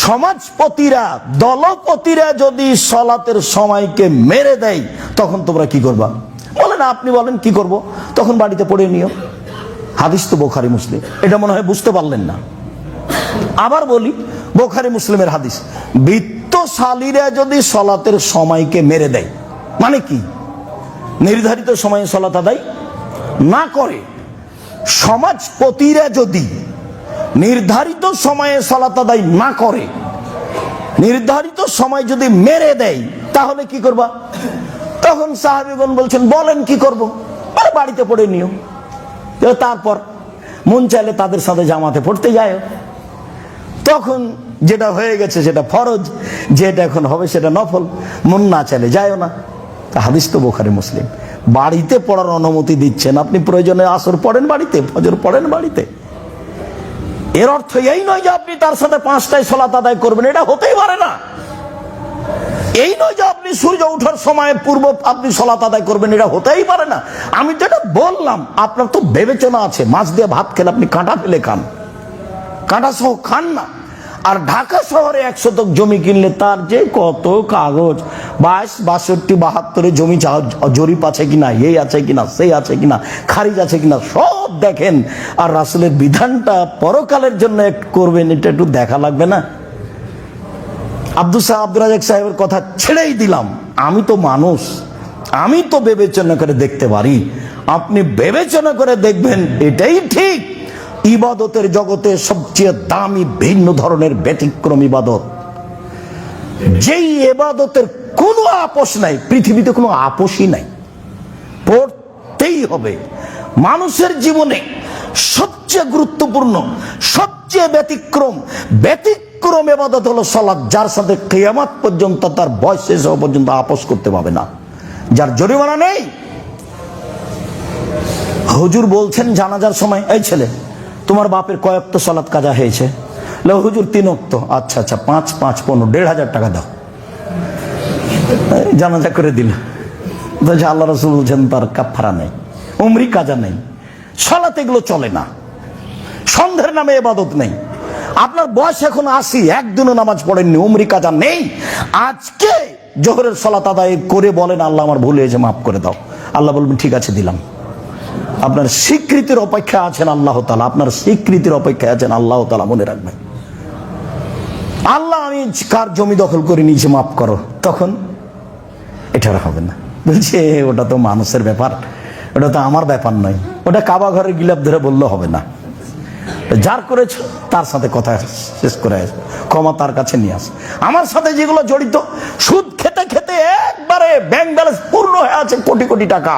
সমাজপতিরা, দলপতিরা যদি সলাতের সময়কে মেরে দেয় তখন তোমরা কি করবা? বলেন, আপনি বলেন কি করব? তখন বাড়িতে পড়ে নিও। হাদিস তো বুখারী মুসলিম, এটা মনে হয় বুঝতে পারলেন না। আবার বলি, বুখারী মুসলিমের হাদিস, বিত্তশালীরা যদি সলাতের সময়কে মেরে দেয়, মানে কি? নির্ধারিত সময়ে সলাত আদায় না করে। সমাজপতিরা যদি নির্ধারিত সময়ে সলাত আদায় না করে, নির্ধারিত সময় যদি মেরে দেয়, তাহলে কি করবা? তখন সাহাবীগণ বলছেন, বলেন কি করব? আরে বাড়িতে পড়ে নিও। তারপর মন চাইলে তাদের সাথে জামাতে পড়তে যায়। তখন যেটা হয়ে গেছে সেটা ফরজ, যেটা এখন হবে সেটা নফল। মন না চাইলে যায়ও না। হাদিস তো বুখারী মুসলিম। বাড়িতে পড়ার অনুমতি দিচ্ছেন, আপনি প্রয়োজনে আসর পড়েন বাড়িতে, ফজর পড়েন বাড়িতে। এর অর্থ এই নয় যে আপনি তার সাথে 5টায় সালাত আদায় করবেন, এটা হতেই পারে না। এই নয় যে আপনি সূর্য ওঠার সময় পূর্ব আপনি সালাত আদায় করবেন, এটা হতেই পারে না। আমি তো এটা বললাম, আপনার তো বিবেচনা আছে। মাছ দিয়ে ভাত খেলে আপনি কাঁটা ফেলে খান, কাঁটা সহ খান না। আর ঢাকা শহরে 1 শতক জমি কিনলে তার যে কত কাগজ, 22, 62, 72 জমি জরিপ আছে কিনা, এই আছে কিনা, সেই আছে কিনা, খারিজ আছে কিনা, সব দেখেন। আর রাসূলের বিধানটা পরকালের জন্য করবেন, এটা একটু দেখা লাগবে না? আব্দুল রাজ্জাক সাহেবের কথা ছেড়েই দিলাম। আমি তো মানুষ, আমি তো বিবেচনা করে দেখতে পারি। আপনি বিবেচনা করে দেখবেন, এটাই ঠিক। ইবাদতের জগতে সবচেয়ে দামি ভিন্ন ধরনের ব্যতিক্রম ইবাদত, যেই ইবাদতের কোনো আপোষ নাই, পৃথিবীতে কোনো আপোষই নাই, পড়তেই হবে। মানুষের জীবনে সবচেয়ে গুরুত্বপূর্ণ, সবচেয়ে ব্যতিক্রম ইবাদত হলো সালাত, যার সাথে কিয়ামত পর্যন্ত তার বয়স শেষ হওয়া পর্যন্ত আপোষ করতে পারবে না, যার জরিমানা নেই। হুজুর বলছেন জানাজার সময়, এই ছেলে, তোমার বাপের কয় ওয়াক্ত সালাত কাজা হয়েছে? হুজুর 3 ওয়াক্ত। আচ্ছা আচ্ছা, 5, 5, 15, 1,500 টাকা দাও। জানাজা করে দিল। আল্লাহ রাসূল বলছেন তার কাফারা নেই, উমরি কাজা নেই, সালাত এগুলো চলে না। সন্ধ্যের নামে ইবাদত নেই। আপনার বয়স এখন 80, একদিনও নামাজ পড়েননি, উমরি কাজা নেই। আজকে জোহরের সালাত আদায় করে বলেন, আল্লাহ আমার ভুল হয়েছে, মাফ করে দাও। আল্লাহ বলবেন, ঠিক আছে দিলাম। আপনার স্বীকৃতির অপেক্ষা আছেন আল্লাহ তাআলা, আপনার স্বীকৃতির অপেক্ষায় আছেন আল্লাহ তাআলা। মনে রাখবেন, আল্লাহ আমি কার জমি দখল করে নিয়েছি, মাফ করো, তখন এটা হবে না। বলছে ওটা তো মানুষের ব্যাপার, ওটা তো আমার ব্যাপার নয়। ওটা কাবা ঘরের গিলাপ ধরে বললে হবে না। যার করেছ তার সাথে কথা শেষ করে আস, ক্ষমা তার কাছে নিয়ে আস। আমার সাথে যেগুলো জড়িত, সুদ খেতে খেতে একবারে ব্যাংক ব্যালেন্স পূর্ণ হয়ে আছে, কোটি কোটি টাকা,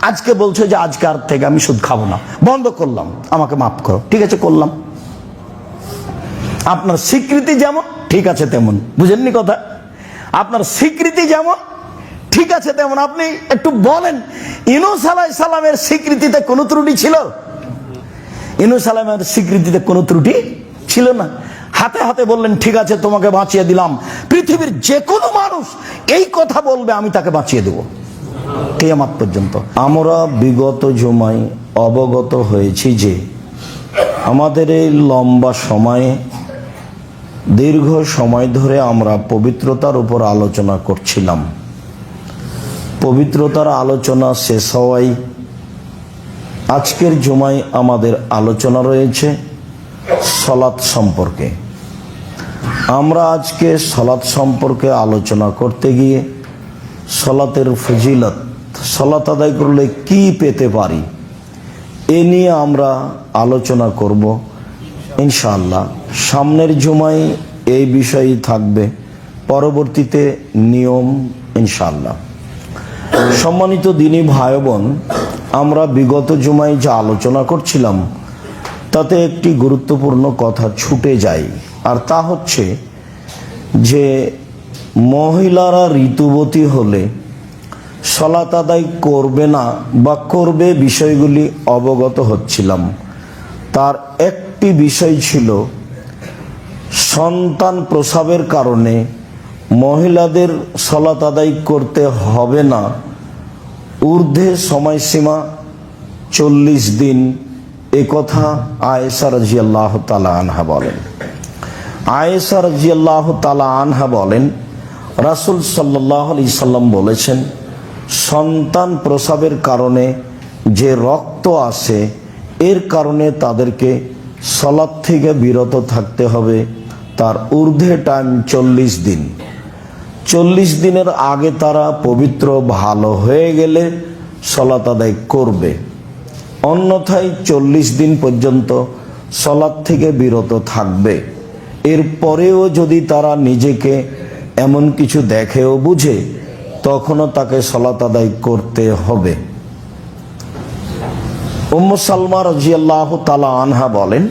আজকে বলছে যে আজকার থেকে আমি সুদ খাবো না, বন্ধ করলাম, আমাকে মাফ করো। ঠিক আছে, করলাম। আপনার স্বীকৃতি যেমন ঠিক আছে তেমন, বুঝেননি কথা? আপনার স্বীকৃতি যেমন ঠিক আছে তেমন। আপনি একটু বলেন, ইউনূস আলাইহিস সালামের স্বীকৃতিতে কোনো ত্রুটি ছিল? ইউনূস আলাইহিস স্বীকৃতিতে কোনো ত্রুটি ছিল না। হাতে হাতে বললেন, ঠিক আছে তোমাকে বাঁচিয়ে দিলাম। পৃথিবীর যে কোনো মানুষ এই কথা বলবে, আমি তাকে বাঁচিয়ে দেব কিয়ামত পর্যন্ত। আমরা বিগত জুমায় অবগত হয়েছি যে আমাদের এই লম্বা সময়ে, দীর্ঘ সময় ধরে আমরা পবিত্রতার উপর আলোচনা করছিলাম। পবিত্রতার আলোচনা শেষ হওয়ায় আজকের জুমায় আমাদের আলোচনা রয়েছে সালাত সম্পর্কে। আমরা আজকে সালাত সম্পর্কে আলোচনা করতে গিয়ে সালাতের ফজিলত, সালাত আদায় করলে কি পেতে পারি, এ নিয়ে আমরা আলোচনা করব ইনশাআল্লাহ। সামনের জুমায় এই বিষয়ই থাকবে, পরবর্তীতে নিয়ম ইনশাআল্লাহ। সম্মানিত দিনী ভাই বোন, আমরা বিগত জুমায় যা আলোচনা করছিলাম তাতে একটি গুরুত্বপূর্ণ কথা ছুটে যায়, আর তা হচ্ছে যে মহিলারা ঋতুবতী হলে সালাত আদায় করবে না বা করবে, বিষয়গুলি অবগত হচ্ছিলাম। তার একটি বিষয় ছিল সন্তান প্রসবের কারণে মহিলাদের সালাত আদায় করতে হবে না, ঊর্ধ্বে সময়সীমা 40 দিন, এ কথা আয়েশা রাদিয়াল্লাহু তাআলা আনহা বলেন। আয়েশা রাদিয়াল্লাহু তাআলা আনহা বলেন, রাসূল সাল্লাল্লাহু আলাইহি সাল্লাম বলেছেন, সন্তান প্রসবের কারণে যে রক্ত আসে এর কারণে তাদেরকে সালাত থেকে বিরত থাকতে হবে। তার ঊর্ধ্বে টাইম 40 দিন। 40 দিনের আগে তারা পবিত্র ভালো হয়ে গেলে সালাত আদায় করবে, অন্যথায় 40 দিন পর্যন্ত সালাত থেকে বিরত থাকবে। এরপরেও যদি তারা নিজেকে এমন কিছু দেখে ও বুঝে, তখনও তাকে সালাত আদায় করতে হবে। উম্মু সালমা রাদিয়াল্লাহু তাআলা আনহা বলেন,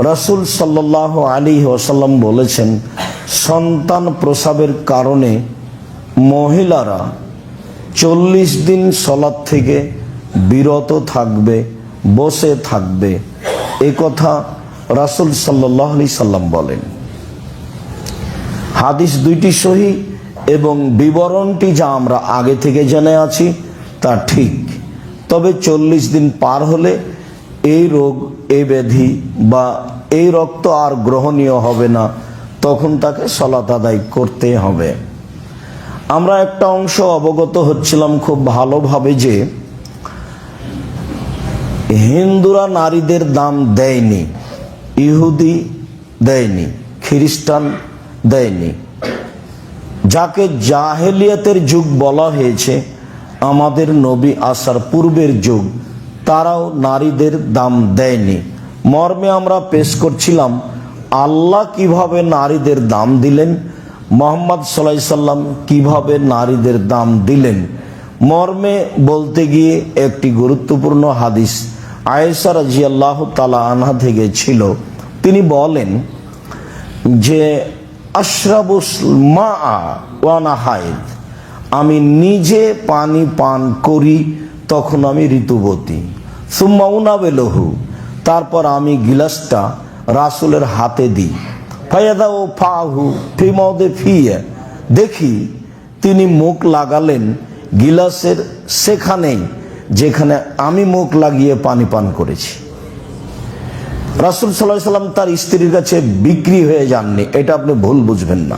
রাসূল সাল্লাল্লাহু আলাইহি ওয়াসাল্লাম বলেছেন, সন্তান প্রসবের কারণে মহিলারা 40 দিন সালাত থেকে বিরত থাকবে, বসে থাকবে। এ কথা রাসূল সাল্লাল্লাহু আলাইহি সাল্লাম বলেন। হাদিস দুইটি সহিহ এবং বিবরণটি যা আমরা আগে থেকে জেনে আছি তা ঠিক। তবে 40 দিন পার হলে এই রোগ, এই ব্যাধি বা এই রক্ত আর গ্রহণীয় হবে না, তখন তাকে সালাত আদায় করতে হবে। আমরা একটা অংশ অবগত হচ্ছিলাম খুব ভালোভাবে যে হিন্দুরা নারীদের দাম দেয়নি, ইহুদি দেয়নি, খ্রিস্টান দেয়নি। যাকে জাহেলিয়াতের যুগ বলা হয়েছে, আমাদের নবী আসার পূর্বের যুগ, তারাও নারীদের দাম দেয়নি। মর্মে আমরা পেশ করছিলাম আল্লাহ কিভাবে নারীদের দাম দিলেন, মুহাম্মদ সাল্লাল্লাহু আলাইহি সাল্লাম কিভাবে নারীদের দাম দিলেন। মর্মে বলতে গিয়ে একটি গুরুত্বপূর্ণ হাদিস আয়েশা রাদিয়াল্লাহু তাআলা আনহা থেকে ছিল। তিনি বলেন যে আশরাবুল মা ওয়া আনা হায়েদ, আমি নিজে পানি পান করি তখন আমি ঋতুবতী। সুম্মা উনাবিলহু, তারপর আমি গিলাসটা রাসূলের হাতে দিই। ফায়াদাউ ফাহু ফি মাউদি ফিয়া, দেখি তিনি মুখ লাগালেন গিলাসের সেখানেই যেখানে আমি মুখ লাগিয়ে পানি পান করেছি। রাসূল সাল্লাল্লাহু আলাইহি সাল্লাম তার স্ত্রীর কাছে বিক্রি হয়ে যাননি, এটা আপনি ভুল বুঝবেন না।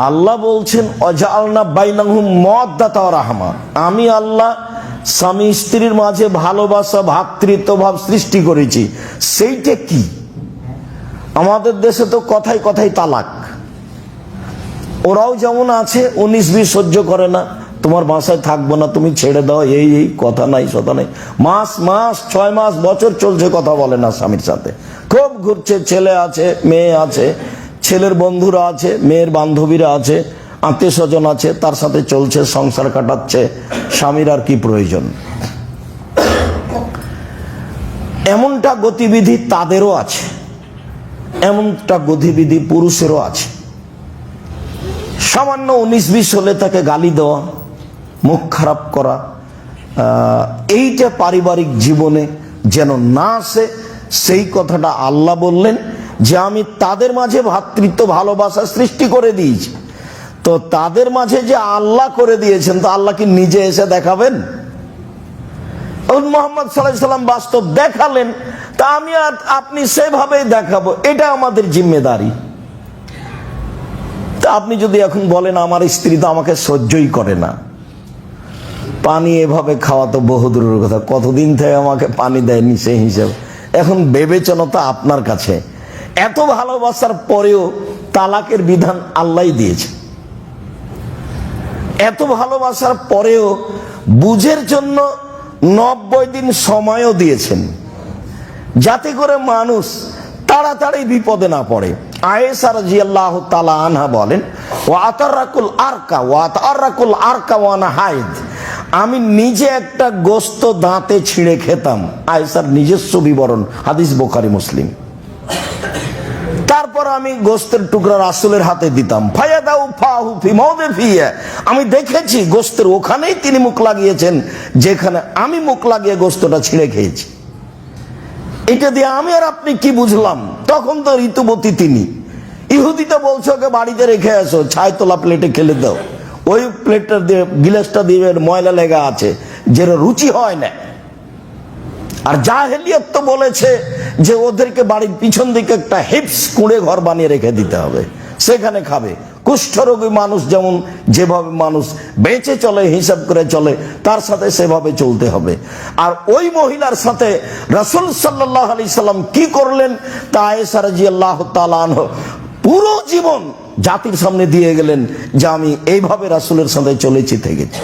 আল্লাহ বলছেন অজাআলনা বাইনাহুম মাওয়াদ্দাতা ওয়া রাহমা, আমি আল্লাহ স্বামী স্ত্রীর মাঝে ভালোবাসা, ভ্রাতৃত্বভাব সৃষ্টি করেছি। সেইটা কি? আমাদের দেশে তো কথায় কথায় তালাক। ওরাও যেমন আছে 19-20 সহ্য করে না, তোমার বাসায় থাকবো না, তুমি ছেড়ে দাও, এই এই কথা নাই, সতা নাই। মাস 6 মাস বছর চলছে, কথা বলে না স্বামীর সাথে, খুব ঘুরছে। ছেলে আছে, মেয়ে আছে, ছেলের বন্ধুরা আছে, মেয়ের বান্ধবীরা আছে, আত্মীয় স্বজন আছে, তার সাথে চলছে, সংসার কাটাচ্ছে। স্বামীর আর কি প্রয়োজন? এমনটা গতিবিধি তাদেরও আছে, এমনটা গতিবিধি পুরুষেরও আছে। সামান্য 19-20 হলে তাকে গালি দেওয়া, মুখ খারাপ করা, এইটা পারিবারিক জীবনে যেন না আসে, সেই কথাটা আল্লাহ বললেন যে আমি তাদের মাঝে ভ্রাতৃত্ব ভালোবাসা সৃষ্টি করে দিয়েছি। তো তাদের মাঝে যে আল্লাহ করে দিয়েছেন, তো আল্লাহ কি নিজে এসে দেখাবেন? মুহাম্মদ সাল্লাল্লাহু আলাইহি সাল্লাম বাস্তব দেখালেন, তা আমি আর আপনি সেভাবেই দেখাবো, এটা আমাদের জিম্মেদারি। তা আপনি যদি এখন বলেন আমার স্ত্রী তো আমাকে সহ্যই করে না, পানি এভাবে খাওয়া তো বহু দূরের কথা, কতদিন থেকে আমাকে পানি দেয়নি সেই হিসেবে। এখন বিবেচনাটা আপনার কাছে। এত ভালোবাসার পরেও তালাকের বিধান আল্লাহই দিয়েছে। এত ভালোবাসার পরেও বুঝের জন্য 90 দিন সময়ও দিয়েছেন, যাতে করে মানুষ তাড়াতাড়ি বিপদে না পড়ে। আয়েশা রাদিয়াল্লাহু তাআলা আনহা বলেন, ওয়া আতারাকুল আরকা ওয়া আনা হায়েদ, আমি নিজে একটা গোস্ত দাঁতে ছিঁড়ে খেতাম। আয়েশার নিজস্ব বিবরণ, হাদিস বুখারী মুসলিম। তারপর আমি গোস্তের টুকরা রাসূলের হাতে দিতাম। ফায়াদাউ ফাহু ফি মাউদি ফিয়া, আমি দেখেছি গোস্তের ওখানেই তিনি মুখ লাগিয়েছেন যেখানে আমি মুখ লাগিয়ে গোস্তটা ছিঁড়ে খেয়েছি। এটা দিয়ে আমি আর আপনি কি বুঝলাম? তখন তো ঋতুবতী তিনি। ইহুদিটা বলছে ওকে বাড়িতে রেখে আসো, ছাই তোলা প্লেটে খেলে দাও, ওই প্লেটটা দিয়ে গিলাসটা দিয়ে ময়লা লেগা আছে, যেটা রুচি হয় না। আর জাহেলিয়াত তো বলেছে যে ওদেরকে বাড়ির পিছন দিকে একটা হিপস কুঁড়ে ঘর বানিয়ে রেখে দিতে হবে, সেখানে খাবে। কুষ্ঠরোগী মানুষ যেমন যেভাবে মানুষ বেঁচে চলে, হিসাব করে চলে, তার সাথে সেভাবে চলতে হবে। আর ওই মহিলার সাথে রাসূল সাল্লাল্লাহু আলাইহি সাল্লাম কি করলেন তা আয়েশা রাদিয়াল্লাহু তাআলা আনহা পুরো জীবন জাতির সামনে দিয়ে গেলেন যে আমি এইভাবে রাসূলের সাথে চলেছি থেকেছি।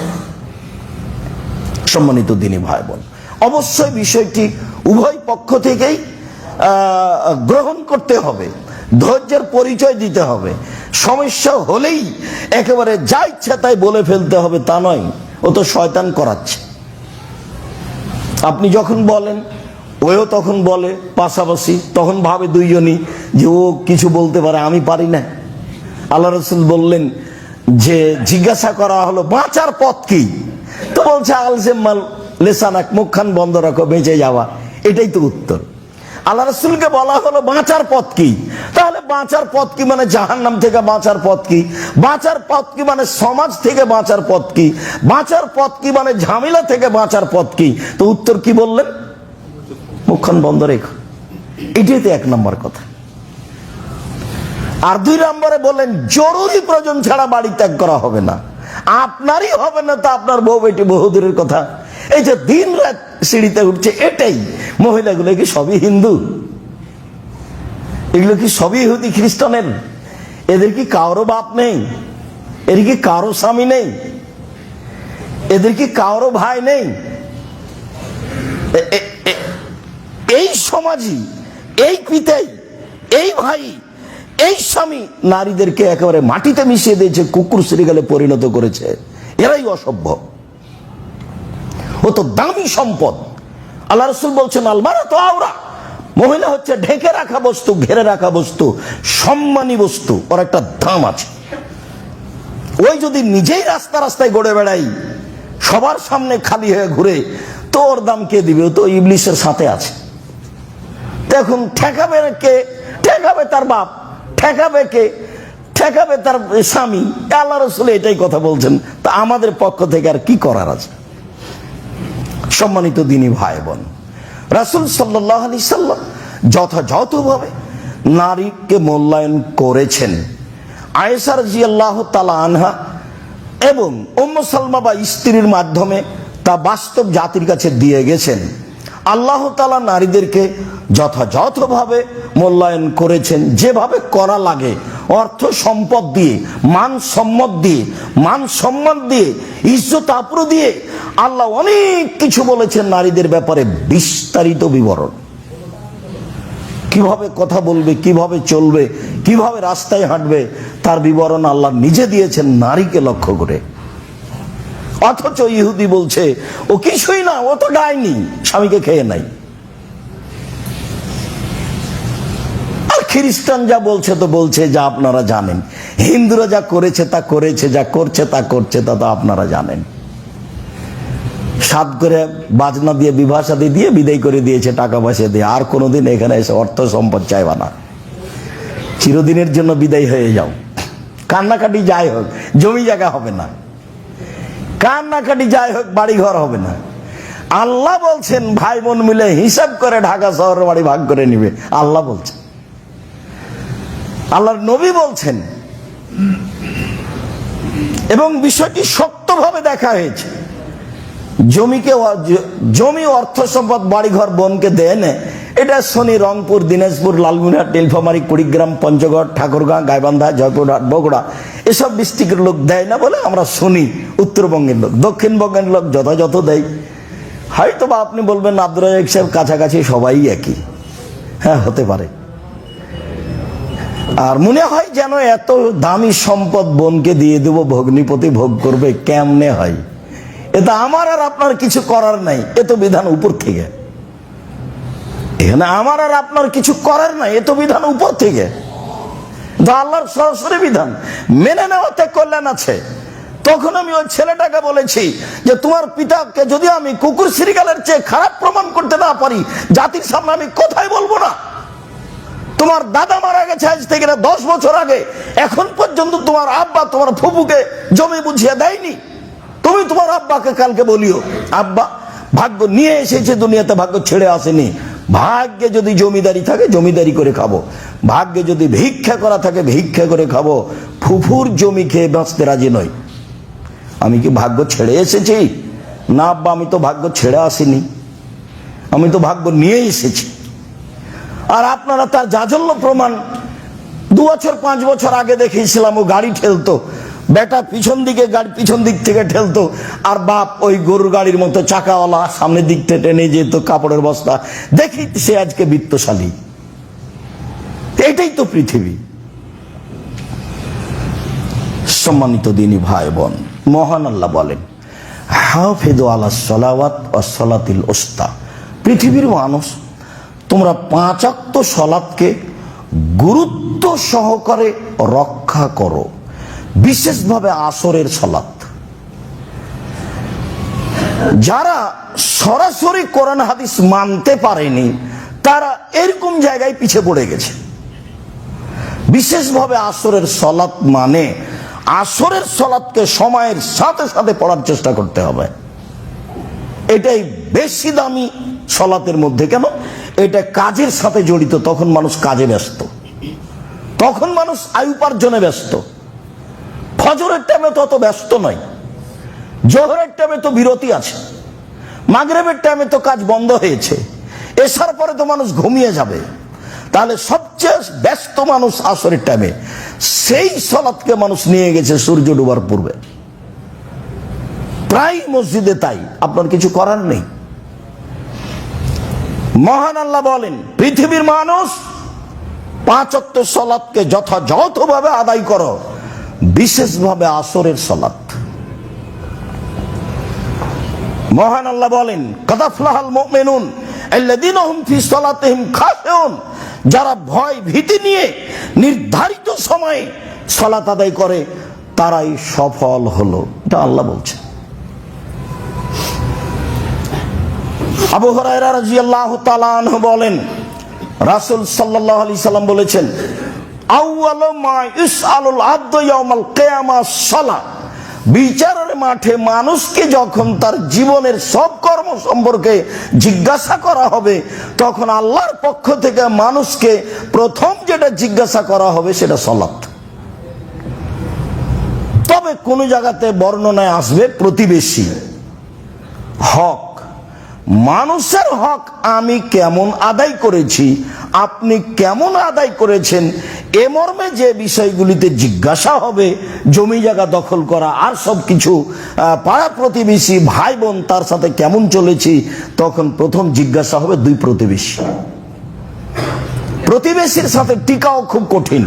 সম্মানিত দিনী ভাই বোন, অবশ্যই বিষয়টি উভয় পক্ষ থেকেই গ্রহণ করতে হবে, ধৈর্যের পরিচয় দিতে হবে। সমস্যা হলেই একেবারে যা ইচ্ছা তাই বলে ফেলতে হবে তা নয়, ও তো শয়তান করাচ্ছে। আপনি যখন বলেন ওও তখন বলে পাশাপাশি, তখন ভাবে দুইজনই যে ও কিছু বলতে পারে, আমি পারি না। আল্লাহ রাসূল বললেন যে জিজ্ঞাসা করা হলো বাঁচার পথ কি, তো বলছে আলজেমাল লেসানাক, মুখখান বন্ধ রাখো, বেঁচে যাওয়া, এটাই তো উত্তর। আল্লাহ রাসূলকে বলা হলো বাঁচার পথ কি, তাহলে বাঁচার পথ কি মানে জাহান্নাম থেকে বাঁচার পথ কি, বাঁচার পথ কি মানে সমাজ থেকে বাঁচার পথ কি, বাঁচার পথ কি মানে ঝামেলা থেকে বাঁচার পথ কি, তো উত্তর কি বললেন? মুখখান বন্ধ রেখো, এটাই তো এক নম্বর কথা। আর দুই নম্বরে বললেন জরুরি প্রয়োজন ছাড়া বাড়ি ত্যাগ করা হবে না। আপনারই হবে না তো আপনার বউ বেটি বহুদূরের কথা। এই যে দিন রাত সিঁড়িতে উঠছে, এটাই মহিলাগুলো কি সবই হিন্দু? এগুলো কি সবই ইহুদি খ্রিস্টানের? এদের কি কারো বাপ নেই? এদের কি কারো স্বামী নেই? এদের কি কারো ভাই নেই? এই সমাজই, এই পিতাই, এই ভাই, এই স্বামী নারীদেরকে একেবারে মাটিতে মিশিয়ে দিয়েছে, কুকুর শ্রীগালে পরিণত করেছে। এরাই অসভ্য। ও তো দামি সম্পদ। আল্লাহ রাসূল বলছেন আলমারাতু আওরা, মহিলা হচ্ছে ঢেকে রাখা বস্তু, ঘেরে রাখা বস্তু, সম্মানী বস্তু, ওর একটা দাম আছে। ওই যদি নিজেই রাস্তা রাস্তায় গড়ে বেড়াই, সবার সামনে খালি হয়ে ঘুরে, তো ওর দাম কে দিবে? ও তো ইবলিসের সাথে আছে। এখন ঠেকাবে কে? ঠেকাবে তার বাপ, ঠেকাবে কে? ঠেকাবে তার স্বামী। আল্লাহ রাসূল এটাই কথা বলছেন, তা আমাদের পক্ষ থেকে আর কি করার আছে? সম্মানিত দিনী ভাই বোন, রাসূল সাল্লাল্লাহু আলাইহি সাল্লাম যথাযথভাবে নারীকে মূল্যায়ন করেছেন। আয়েশা রাদিয়াল্লাহু তাআলা আনহা এবং উম্মে সালমা বা স্ত্রীর মাধ্যমে তা বাস্তব জাতির কাছে দিয়ে গেছেন। আল্লাহ তাআলা নারীদেরকে যথাযথভাবে মূল্যায়ন করেছেন, যেভাবে করা লাগে, অর্থ সম্পদ দিয়ে, মান সম্মান দিয়ে, ইজ্জত আবরু দিয়ে। আল্লাহ অনেক কিছু বলেছেন নারীদের ব্যাপারে, বিস্তারিত বিবরণ। কিভাবে কথা বলবে, কিভাবে চলবে, কিভাবে রাস্তায় হাঁটবে, তার বিবরণ আল্লাহ নিজে দিয়েছেন নারীকে লক্ষ্য করে। অথচ ইহুদি বলছে ও কিছুই না, ও তো ডাইনি, স্বামীকে খেয়ে নাই। আর খ্রিস্টান যা বলছে তো বলছে, যা আপনারা জানেন। হিন্দুরা যা করেছে তা করেছে, যা করছে তা করছে, তা তো আপনারা জানেন। সাত করে বাজনা দিয়ে বিবাহ শাদী দিয়ে বিদায় করে দিয়েছে, টাকা পয়সা দিয়ে। আর কোনোদিন এখানে এসে অর্থ সম্পদ চাইবা না, চিরদিনের জন্য বিদায় হয়ে যাও। কান্নাকাটি যাই হোক, জমি জায়গা হবে না। কান্নাকাটি যাই হোক, বাড়ি ঘর হবে না। আল্লাহ বলছেন ভাই বোন মিলে হিসাব করে ঢাকা শহরের বাড়ি ভাগ করে নিবে। আল্লাহ বলছেন, আল্লাহর নবী বলছেন, এবং বিষয়টি শক্তভাবে দেখা হয়েছে। জমি অর্থ সম্পদ বাড়িঘর বোনকে দেয় না, এটা শনি, রংপুর, দিনাজপুর, লালমনিরহাট, নীলফামারী, কুড়িগ্রাম, পঞ্চগড়, ঠাকুরগাঁও, গাইবান্ধা, জয়পুরহাট, বগুড়া, এসব ডিস্ট্রিক্টের লোক দেয় না বলে আমরা শুনি। উত্তরবঙ্গের লোক, দক্ষিণবঙ্গের লোক যথাযথ দেয়। হয়তো বা আপনি বলবেন আব্দুর রাজ্জাক সাহেব কাছাকাছি সবাই একই। হ্যাঁ, হতে পারে। আর মনে হয় যেন এত দামি সম্পদ বোনকে দিয়ে দেব, ভগ্নিপতি ভোগ করবে, কেমনে হয়? এটা আমার আর আপনার কিছু করার নাই, এ তো বিধান উপর থেকে। এখানে আমার আর আপনার কিছু করার নাই, এ তো বিধান উপর থেকে। আল্লাহর সরাসরি বিধান মেনে নেওয়াতে কল্যাণ আছে। তখন আমি ওই ছেলেটাকে বলেছি যে তোমার পিতাকে যদি আমি কুকুর শ্রীগালের চেয়ে খারাপ প্রমাণ করতে না পারি, জাতির সামনে আমি কোথায় বলবো না? তোমার দাদা মারা গেছে আজ থেকে 10 বছর আগে, এখন পর্যন্ত তোমার আব্বা তোমার ফুপুকে জমি বুঝিয়ে দেয়নি। তুমি তোমার আব্বাকে কালকে বলিও, আব্বা ভাগ্য নিয়ে এসেছে দুনিয়াতে, ভাগ্য ছেড়ে আসেনি। ভাগ্যে যদি জমিদারি থাকে জমিদারি করে খাবো, ভাগ্যে যদি ভিক্ষা করা থাকে ভিক্ষা করে খাবো। ফুফুর জমি খেয়ে বাঁচতে রাজি নই। আমি কি ভাগ্য ছেড়ে এসেছি? না আব্বা, আমি তো ভাগ্য ছেড়ে আসিনি, আমি তো ভাগ্য নিয়ে এসেছি। আর আপনারা তার জাজল্য প্রমাণ 2 বছর 5 বছর আগে দেখিয়েছিলাম। ও গাড়ি ঠেলতো, বেটা পিছন দিকে গাড়ি পিছন দিক থেকে ঠেলতো, আর বাপ ওই গরুর গাড়ির মতো চাকাওয়ালা সামনের দিক থেকে টেনে যেত কাপড়ের বস্তা। দেখি সে আজকে বিত্তশালী। এটাই তো পৃথিবী। সম্মানিত দিনী ভাই বোন, মহান আল্লাহ বলেন, হাফিযু আলাস সালাওয়াত ওয়াস সালাতিল উস্তা। পৃথিবীর মানুষ, তোমরা 5 ওয়াক্ত সালাতকে গুরুত্ব সহকারে রক্ষা করো, বিশেষভাবে আসরের সালাত। যারা সরাসরি কোরআন হাদিস মানতে পারেনি তারা এরকম জায়গায় পিছিয়ে পড়ে গেছে। বিশেষভাবে আসরের সালাত মানে আসরের সালাতকে সময়ের সাথে সাথে পড়ার চেষ্টা করতে হবে। এটাই বেশি দামি সালাতের মধ্যে। কেন? এটা কাজের সাথে জড়িত। তখন মানুষ কাজে ব্যস্ত, তখন মানুষ আয় উপার্জনে ব্যস্ত। ফজরের টাইমে তো অত ব্যস্ত নয়, জোহরের টাইমে তো বিরতি আছে, মাগরিবের টাইমে তো কাজ বন্ধ হয়েছে, এশার পরে তো মানুষ ঘুমিয়ে যাবে। তাহলে সবচেয়ে ব্যস্ত মানুষ আসরের টাইমে। সেই সালাতকে মানুষ নিয়ে গেছে সূর্য ডোবার পূর্বে। প্রায় মসজিদে তাই, আপনার কিছু করার নেই। মহান আল্লাহ বলেন, পৃথিবীর মানুষ 5 ওয়াক্ত সালাতকে যথাযথভাবে আদায় করো, বিশেষভাবে আসরের সালাত। মহান আল্লাহ বলেন, কাদ আফলাহাল মুমিনুন আল্লাযীনা হুম ফি সালাতিহিম খাশিউন। যারা ভয় ভীতি নিয়ে নির্ধারিত সময়ে সালাত আদায় করে তারাই সফল হলো। এটা আল্লাহ বলছে। আবু হুরায়রা রাদিয়াল্লাহু তাআলা আনহু বলেন, রাসূল সাল্লাল্লাহু আলাইহি সাল্লাম বলেছেন, আউয়ালু মা ইসআলুল আবদু ইয়াউমাল কিয়ামাহ সালাত। বিচারের মাঠে মানুষকে যখন তার জীবনের সব কর্ম সম্পর্কে জিজ্ঞাসা করা হবে, তখন আল্লাহর পক্ষ থেকে মানুষকে প্রথম যেটা জিজ্ঞাসা করা হবে সেটা সালাত। তবে কোন জায়গাতে বর্ণনায় আসবে প্রতিবেশী হক, মানুষের হক আমি কেমন আদায় করেছি, আপনি কেমন আদায় করেছেন, এ মর্মে যে বিষয়গুলিতে জিজ্ঞাসা হবে, জমি জায়গা দখল করা আর সবকিছু, পাড়া প্রতিবেশী ভাই বোন তার সাথে কেমন চলেছি, তখন প্রথম জিজ্ঞাসা হবে 2 প্রতিবেশী। প্রতিবেশীর সাথে টিকাও খুব কঠিন,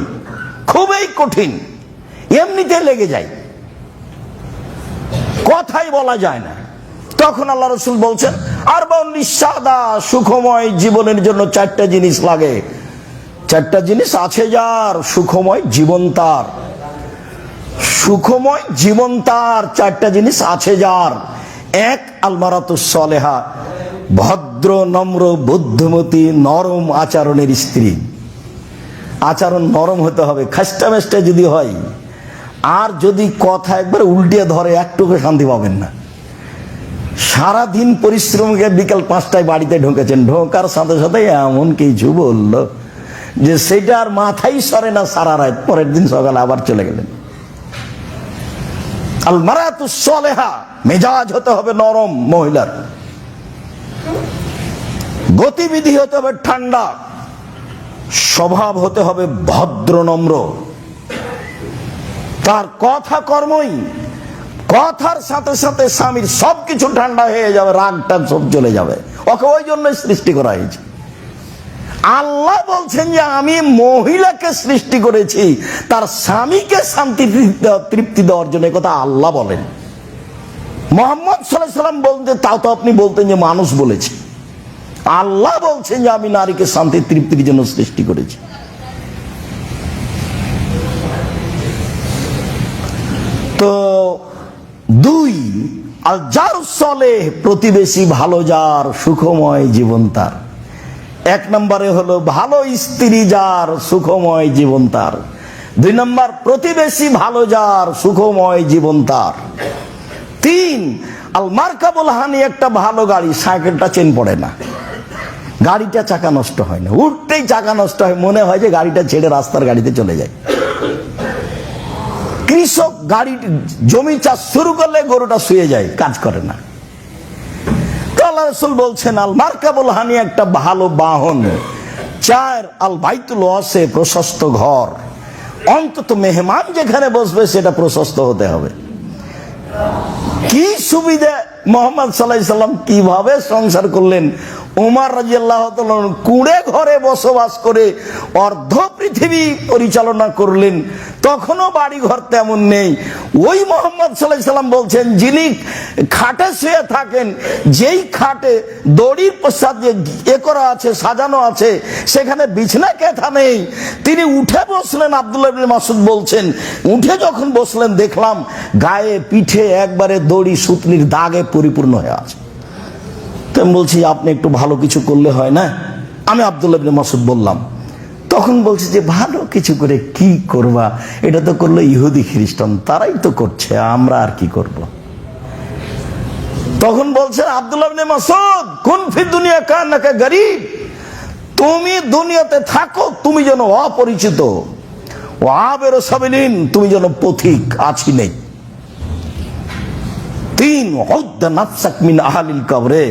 খুবই কঠিন। এমনিতে লেগে যায়, কথাই বলা যায় না। তখন আল্লাহ রাসূল বলছেন, আরবাউন লিসাদা, সুখময় জীবনের জন্য 4টা জিনিস লাগে। 4টা জিনিস আছে যার, সুখময় জীবন তার। সুখময় জীবন তার 4টা জিনিস আছে যার। 1, আলমারাতুস সালেহা, ভদ্র নম্র বুদ্ধিমতী নরম আচরণের স্ত্রী। আচরণ নরম হতে হবে, খাস্টা মেস্টা যদি হয়, আর যদি কথা একবার উল্টে ধরে একটুকু শান্তি পাবেন না। সারাদিন পরিশ্রম করে বিকাল 5টায় বাড়িতে ঢুকেছেন, ঢোকার সাথে সাথে এমন কিছু বললো যে সেটা আর মাথায় সরে না সারা রাত। পরের দিন সকালে আবার চলে গেলেন। আল মারাতুস সালেহা, মেজাজ হতে হবে নরম মহিলার, গতিবিধি হতে হবে ঠান্ডা, স্বভাব হতে হবে ভদ্র নম্র। তার কথা কর্মই, কথার সাথে সাথে স্বামীর সবকিছু ঠান্ডা হয়ে যাবে, রাগটা সব চলে যাবে। ওকে ওই জন্যই সৃষ্টি করা হয়েছে। আল্লাহ বলছেন যে আমি মহিলাকে সৃষ্টি করেছি তার স্বামীকে শান্তি তৃপ্তি দেওয়ার জন্য। কথা আল্লাহ বলেন। মুহাম্মদ সাল্লাল্লাহু আলাইহি সাল্লাম বলতেন, তাও তো আপনি বলতেন যে মানুষ বলেছে। আল্লাহ বলছেন যে আমি নারীকে শান্তি তৃপ্তির জন্য সৃষ্টি করেছি। তো 2, আল জারুস সালেহ, প্রতিবেশী ভালো যার, সুখময় জীবন তার। 1 নম্বরে হলো ভালো স্ত্রী যার, সুখময় জীবন তার। 2 নম্বর প্রতিবেশী ভালো যার, সুখময় জীবন তার। 3, আল মারকাবুল হানি, একটা ভালো গাড়ি, সাইকেলটা চেন পড়ে না, গাড়িটা চাকা নষ্ট হয় না, উঠতেই চাকা নষ্ট হয়, মনে হয় যে গাড়িটা ছেড়ে রাস্তার গাড়িতে চলে যায়। কৃষক গাড়ি জমি চাষ শুরু করলে গরুটা শুয়ে যায়, কাজ করে না। তো আল্লাহ রাসূল বলছেন আল মারকাবুল হানি একটা ভালো বাহন, 4 আল বাইতুল ওয়াসে প্রশস্ত ঘর, অন্তত মেহমান যেখানে বসবে সেটা প্রশস্ত হতে হবে। কি সুবিধা মুহাম্মদ সাল্লাল্লাহু আলাইহি সাল্লাম কিভাবে সংসার করলেন। উমর রাদিয়াল্লাহু তাআলা কুঁড়ে ঘরে বসবাস করে অর্ধ পৃথিবী পরিচালনা করলেন, তখনও বাড়ি ঘর তেমন নেই। ওই মুহাম্মদ সাল্লাল্লাহু আলাইহি সাল্লাম বলছেন যিনি খাটে শুয়ে থাকেন, যেই খাটে দড়ির প্রসাদ এ করা আছে, সাজানো আছে, সেখানে বিছনা কেথা নেই, তিনি উঠে বসলেন। আব্দুল্লাহ ইবনে মাসউদ বলছেন উঠে যখন বসলেন দেখলাম গায়ে পিঠে একবারে দড়ি সুতলির দাগে পরিপূর্ণ হয়ে আছে। তো আমি বলছি আপনি একটু ভালো কিছু করলে হয় না? আমি আব্দুল্লাহ ইবনে মাসউদ বললাম। তখন বলছে যে ভালো কিছু করে কি করবা, এটা তো করলো ইহুদি খ্রিস্টান, তারাই তো করছে, আমরা আর কি করব। তখন বলছেন আব্দুল্লাহ ইবনে মাসউদ কুন ফি দুনিয়া কান্নাকা গরীব, তুমি দুনিয়াতে থাকো তুমি যেন অপরিচিত, ও আবেরু সাবিলিন, তুমি যেন পথিক, আছি নেই। 3 উদ্দা নাফসাক মিন আহলিল কবরে,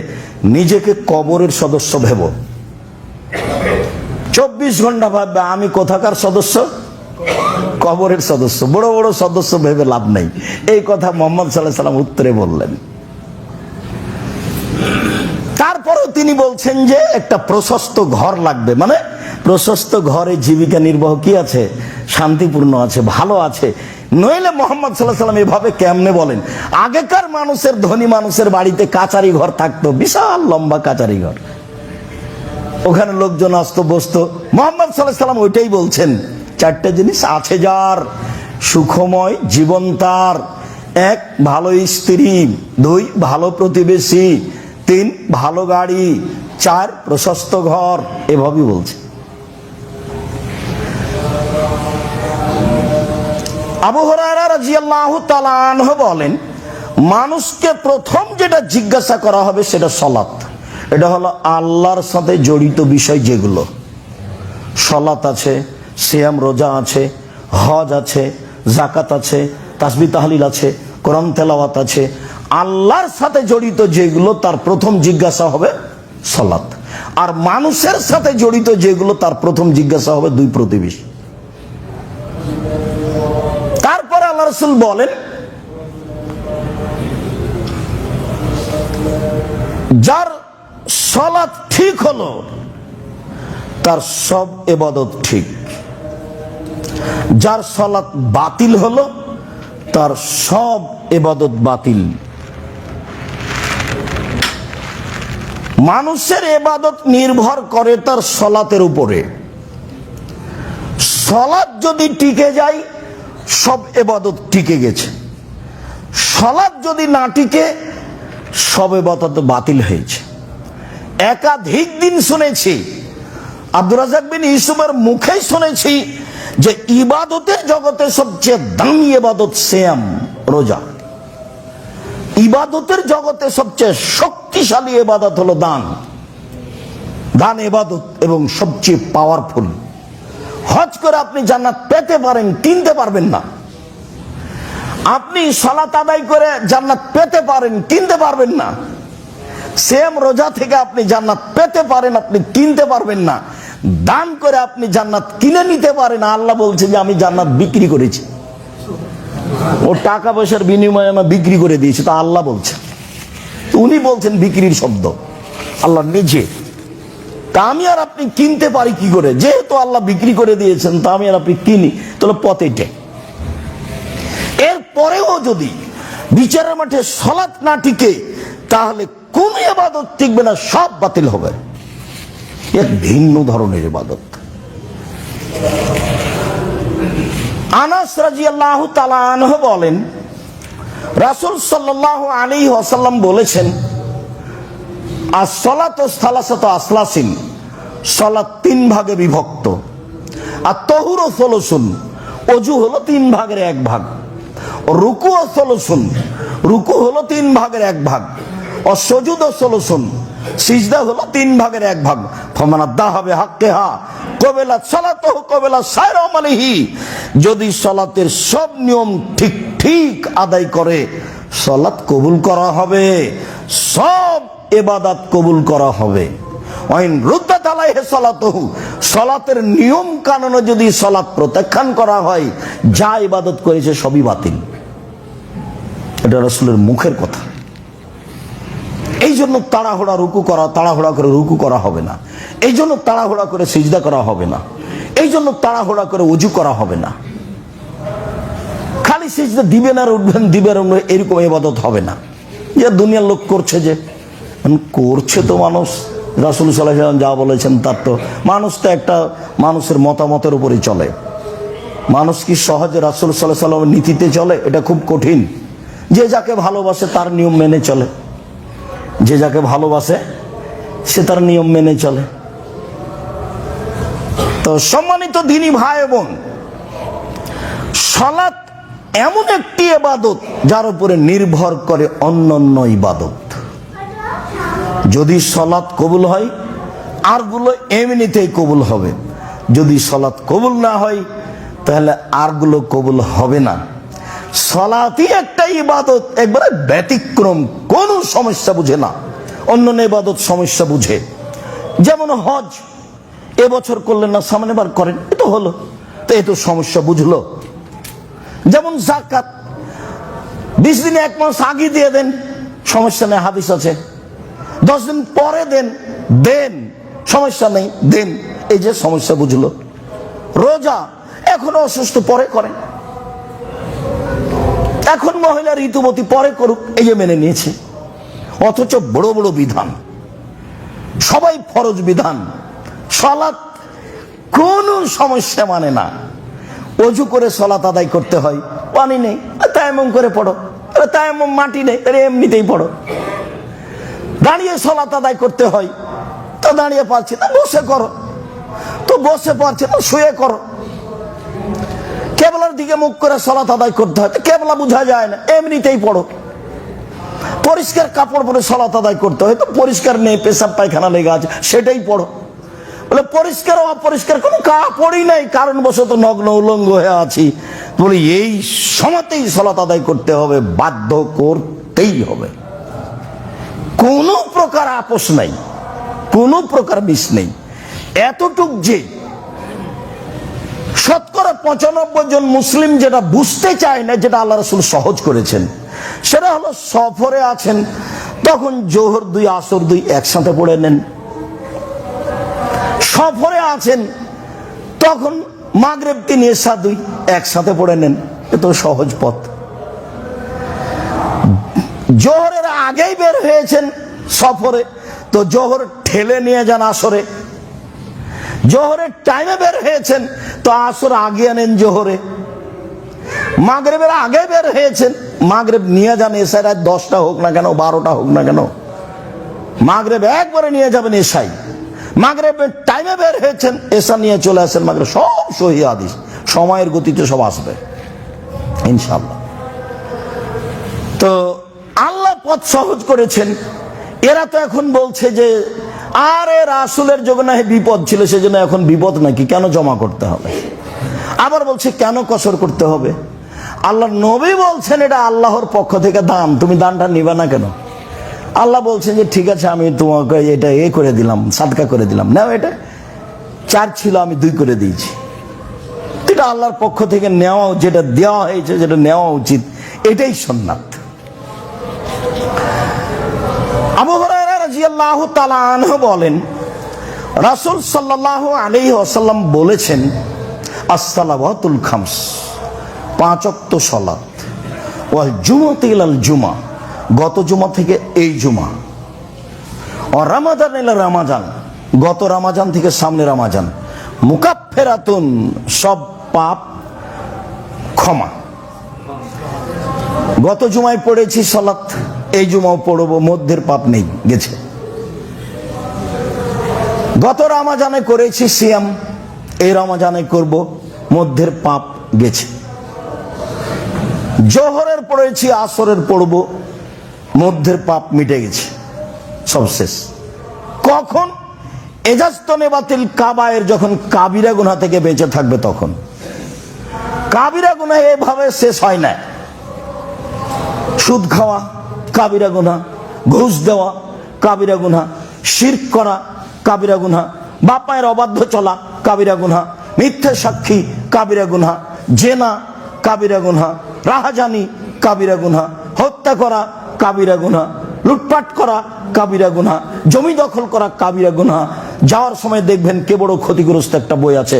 নিজেকে কবরের সদস্য ভেবো। 24 ঘন্টা ভাববে আমি কোথাকার সদস্য, কবরের সদস্য। বড় বড় সদস্য ভেবে লাভ নাই। এই কথা মুহাম্মদ সাল্লাল্লাহু আলাইহি সাল্লাম উত্তরে বললেন। তারপরেও তিনি বলছেন যে একটা প্রশস্ত ঘর লাগবে, মানে প্রশস্ত ঘরে জীবিকা নির্বাহ কি আছে, শান্তিপূর্ণ আছে, ভালো আছে। নইলে মুহাম্মদ সাল্লাল্লাহু আলাইহি সাল্লাম এভাবে কেমনে বলেন? আগেকার মানুষের, ধনী মানুষের বাড়িতে কাচারি ঘর থাকতো, বিশাল লম্বা কাচারি ঘর, ওখানে লোকজন আসতো বসতো। মুহাম্মদ সাল্লাল্লাহু আলাইহি সাল্লাম ওইটাই বলছেন, 4টে জিনিস আছে যার, সুখময় জীবন তার, 1 ভালো স্ত্রী, 2 ভালো প্রতিবেশী, 3 ভালো গাড়ি, 4 প্রশস্ত ঘর, এভাবেই বলছে। আবু হুরায়রা রাদিয়াল্লাহু তাআলা আনহু বলেন মানুষকে প্রথম যেটা জিজ্ঞাসা করা হবে সেটা সালাত। এটা হলো আল্লাহর সাথে জড়িত বিষয়, যেগুলো সালাত আছে, সিয়াম রোজা আছে, হজ আছে, যাকাত আছে, তাসবিহ তাহলিল আছে, কোরআন তেলাওয়াত আছে, আল্লাহর সাথে জড়িত যেগুলো তার প্রথম জিজ্ঞাসা হবে সালাত। আর মানুষের সাথে জড়িত যেগুলো তার প্রথম জিজ্ঞাসা হবে 2 প্রতিবেশী। তারপরে আল্লাহ রাসূল বলেন যার সালাত ঠিক হলো তার সব ইবাদত ঠিক, যার সালাত বাতিল হলো তার সব ইবাদত বাতিল। মানুষের ইবাদত নির্ভর করে তার সালাতের উপরে। সালাত যদি টিকে যায় সব ইবাদত টিকে গেছে, সালাত যদি না টিকে সব ইবাদত বাতিল হয়েছে। একাধিক দিন শুনেছি, আব্দুর রাজ্জাক বিন ইউসুফের মুখেই শুনেছি যে ইবাদতের জগতে সবচেয়ে দামি ইবাদত সিয়াম, রোজা। ইবাদতের জগতে সবচেয়ে শক্তিশালী ইবাদত হলো দান। দান ইবাদত এবং সবচেয়ে পাওয়ারফুল। হজ করে আপনি জান্নাত পেতে পারেন, কিনতে পারবেন না। আপনি সালাত আদায় করে জান্নাত পেতে পারেন, কিনতে পারবেন না। সিয়াম রোজা থেকে আপনি জান্নাত পেতে পারেন, আপনি কিনতে পারবেন না। দান করে আপনি জান্নাত কিনে নিতে পারেন। আল্লাহ বলছে যে আমি জান্নাত বিক্রি করেছি, ও টাকা পয়সার বিনিময়ে আমি বিক্রি করে দিয়েছি, তা আল্লাহ বলছে। উনি বলছেন বিক্রির শব্দ, আল্লাহ নিজে। তা আমি আর আপনি কিনতে পারি কি করে? যেহেতু আল্লাহ বিক্রি করে দিয়েছেন, তা আমি আর আপনি কিনি, তাহলে পথেটে। এরপরেও যদি বিচারের মাঠে সালাত না টিকে তাহলে কোন ইবাদত টিকবে না, সব বাতিল হবে। এক ভিন্ন ধরনের ইবাদত। আনাস রাদিয়াল্লাহু তাআলা আনহু বলেন রাসূল সাল্লাল্লাহু আলাইহি ওয়াসাল্লাম বলেছেন as-salatu salasatu aslasin, সালাত 3 ভাগে বিভক্ত। আর তাহুরু সলসুন, ওযু হলো 3 ভাগের 1 ভাগ। রুকু সলসুন, রুকু হলো 3 ভাগের 1 ভাগ। ও সুজুদ সলসুন, সিজদা হলো 3 ভাগের 1 ভাগ। ফামানাদ্দা হবে হাক্কেহা কবেলা সালাতুহু কবেলা সাইর আমালিহি, যদি সালাতের সব নিয়ম ঠিক ঠিক আদায় করে সালাত কবুল করা হবে, সব ইবাদত কবুল করা হবে। ওয়াইন রুদ্দাত আলাইহি সালাতুহু, সালাতের নিয়ম কানুনে যদি সালাত প্রত্যাখ্যান করা হয়, যা ইবাদত করেছে সবই বাতিল। এটা রাসূলের মুখের কথা। এই জন্য তাড়াহুড়া রুকু করা, তাড়াহুড়া করে রুকু করা হবে না। এই জন্য তাড়াহুড়া করে সিজদা করা হবে না। এই জন্য তাড়াহুড়া করে ওযু করা হবে না। খালি সিজদা দিবেন আর উঠবেন, দিবেন এরকম ইবাদত হবে না। যে দুনিয়ার লোক করছে, যে করছে তো মানুষ, রাসূল সাল্লাল্লাহু আলাইহি ওয়াসাল্লাম যা বলেছেন তার তো, মানুষ তো একটা মানুষের মতামতের উপরই চলে। মানুষ কি সহজে রাসূল সাল্লাল্লাহু আলাইহি ওয়াসাল্লামের নীতিতে চলে? এটা খুব কঠিন। যে যাকে ভালোবাসে তার নিয়ম মেনে চলে, যে যাকে ভালোবাসে সে তার নিয়ম মেনে চলে। তো সম্মানিত দ্বীনী ভাই বোন, সালাত এমন একটি ইবাদত যার উপরে নির্ভর করে অন্যান্য ইবাদত। যদি সালাত কবুল হয় আরগুলো এমনিতেই কবুল হবে, যদি সালাত কবুল না হয় তাহলে আরগুলো কবুল হবে না। সালাতই একটা ইবাদত, একবারে ব্যতিক্রম, কোনো সমস্যা বুঝে না। অন্যান্য ইবাদত সমস্যা বুঝে। যেমন হজ, এবছর করলেন না, সামনের বার করেন, এ তো হলো, তো এ তো সমস্যা বুঝলো। যেমন যাকাত, 20 দিনে 1 মাস আগে দিয়ে দেন, সমস্যা নেই, হাদিস আছে। 10 দিন পরে দেন, দেন, সমস্যা নেই, দেন, এই যে সমস্যা বুঝলো। রোজা, এখনো অসুস্থ, পরে করেন। এখন মহিলা ঋতুবতী, পরে করুক, এই যে মেনে নিয়েছে। অথচ বড় বড় বিধান, সবাই ফরজ বিধান, সালাত কোনো সমস্যা মানে না। ওযু করে সালাত আদায় করতে হয়, পানি নেই, তায়াম্মুম করে পড়ো, তায়াম্মুম মাটি নেই, এমনিতেই পড়ো। দাঁড়িয়ে সালাত আদায় করতে হয়, তো দাঁড়িয়ে পারছি না, বসে করো, তো বসে পারছি না, শুয়ে করো। কেবলার দিকে মুখ করে সালাত আদায় করতে হয়, কেবলা বোঝা যায় না, এমনিতেই পড়ো। পরিষ্কার কাপড় পরে সালাত আদায় করতে হয়, তো পরিষ্কার নেই, পেশাব পায়খানা লেগে আছে, সেটাই পড়ো। বলে পরিষ্কার অপরিষ্কার কোনো কাপড়ই নাই, কারণবশত নগ্ন উলঙ্গ হয়ে আছি, বলে এই সময়তেই সালাত আদায় করতে হবে, বাধ্য করতেই হবে। কোনো প্রকার আপোষ নাই, কোনো প্রকার মিস নেই। এতটুক যে শতকরা 95 জন মুসলিম যেটা বুঝতে চায় না, যেটা আল্লাহ রাসূল সহজ করেছেন, সেটা হলো সফরে আছেন, তখন জোহর 2 আসর 2 একসাথে পড়ে নেন। সফরে আছেন, তখন মাগরিব 3 এশা 2 একসাথে পড়ে নেন, এ তো সহজ পথ। জোহরের আগেই বের হয়েছেন সফরে, তো জোহর ঠেলে নিয়ে যান আসরে। জোহরের টাইমে বের হয়েছেন, তো আসর আগে আনেন জোহরে। মাগরিবের আগে বের হয়েছেন, মাগরিব নিয়ে যান এশায়, রাত 10টা হোক না কেন, 12টা হোক না কেন, মাগরিব একবারে নিয়ে যাবেন এশায়। মাগরিবের টাইমে বের হয়েছেন, এশা নিয়ে চলে আসেন মাগরিব। সব সহিহ হাদিস, সময়ের গতিতে সব আসবে ইনশাআল্লাহ। তো আল্লাহ পথ সহজ করেছেন। এরা তো এখন বলছে যে আরে রাসূলের যুগে না বিপদ ছিল, সেজন্য এখন বিপদ নাকি, কেন জমা করতে হবে? আবার বলছে কেন কসর করতে হবে? আল্লাহর নবী বলছেন এটা আল্লাহর পক্ষ থেকে দান, তুমি দানটা নিবা না কেন? আল্লাহ বলছেন যে ঠিক আছে, আমি তোমাকে এটা করে দিলাম, সাদকা করে দিলাম, নাও, এটা 4 ছিল আমি 2 করে দিয়েছি। এটা আল্লাহর পক্ষ থেকে নেওয়া, যেটা দেওয়া হয়েছে যেটা নেওয়া উচিত, এটাই সুন্নাত। আবু হুরায়রা রাদিয়াল্লাহু তাআলা আনহু বলেন, রাসূল সাল্লাল্লাহু আলাইহি ওয়াসাল্লাম বলেছেন, as-সালাওয়াতুল খামস, 5 ওয়াক্ত সালাত, ওয়াল জুমাতু ইলাল জুমা, গত জুমা থেকে এই জুমা, ও রমাদান ইলা রমাদান, গত রমাজান থেকে সামনে রমাজান, মুকাফফিরাতুন, সব পাপ ক্ষমা। গত জুমায় পড়েছি সালাত, এই জুমাও পড়বো, মধ্যের পাপ নেই, গেছে। গত রমাজানে করেছি সিয়াম, এই রমাজানে করব, মধ্যের পাপ গেছে। জোহরের পড়েছি, আসরের পড়ব, মধ্যের পাপ মিটে গেছে, সব শেষ। কখন? এজাজতনে বাতিল কাবায়ের, যখন কাবিরা গুনাহ থেকে বেঁচে থাকবে তখন। কাবিরা গুনাহ এভাবে শেষ হয় না। সুদ খাওয়া কাবিরা গুনাহ, ঘুষ দেওয়া কাবিরা গুনাহ, শিরক করা কাবিরা গুনাহ, বাপ মায়ের অবাধ্য চলা কাবিরা গুনাহ, মিথ্যে সাক্ষী কাবিরা গুনাহ, জেনা কাবিরা গুনাহ, রাহাজানি কাবিরা গুনাহ, হত্যা করা কাবিরা গুনাহ, লুটপাট করা কাবিরা গুনাহ, জমি দখল করা কাবিরা গুনাহ। যাওয়ার সময় দেখবেন কে বড় ক্ষতিগ্রস্ত একটা বই আছে,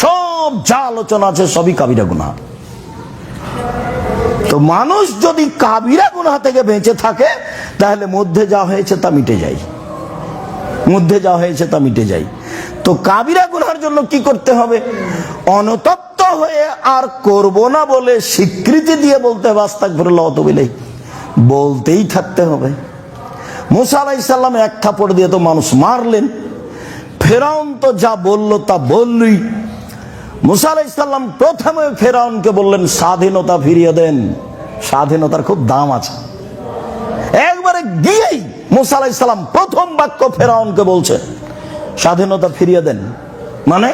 সব যা আলোচনা আছে সবই কাবিরা গুনাহ। তো মানুষ যদি কাবিরা গুনাহ থেকে বেঁচে থাকে তাহলে মধ্যে যা হয়েছে তা মিটে যায়, মধ্যে যা হয়েছে তা মিটে যায়। তো কাবিরা গুনাহের জন্য কি করতে হবে? অনুতপ্ত হয়ে আর করব না বলে স্বীকৃতি দিয়ে বলতে হবে আস্তাগফিরুল্লাহ ওয়া আতুবু ইলাইহি, বলতেই থাকতে হবে। মুসা আলাইহিস সালাম এক থাপড় দিয়ে তো মানুষ মারলেন, ফেরাউন তো যা বলল তা বললই। মুসা আলাইহিস সালাম প্রথমে ফেরাউনকে বললেন স্বাধীনতা ফিরিয়ে দেন, স্বাধীনতার খুব দাম আছে। একবারে গিয়েই মুসা আলাইহিস সালাম প্রথম বাক্য ফেরাউনকে বলছে স্বাধীনতা ফিরিয়ে দেন, মানে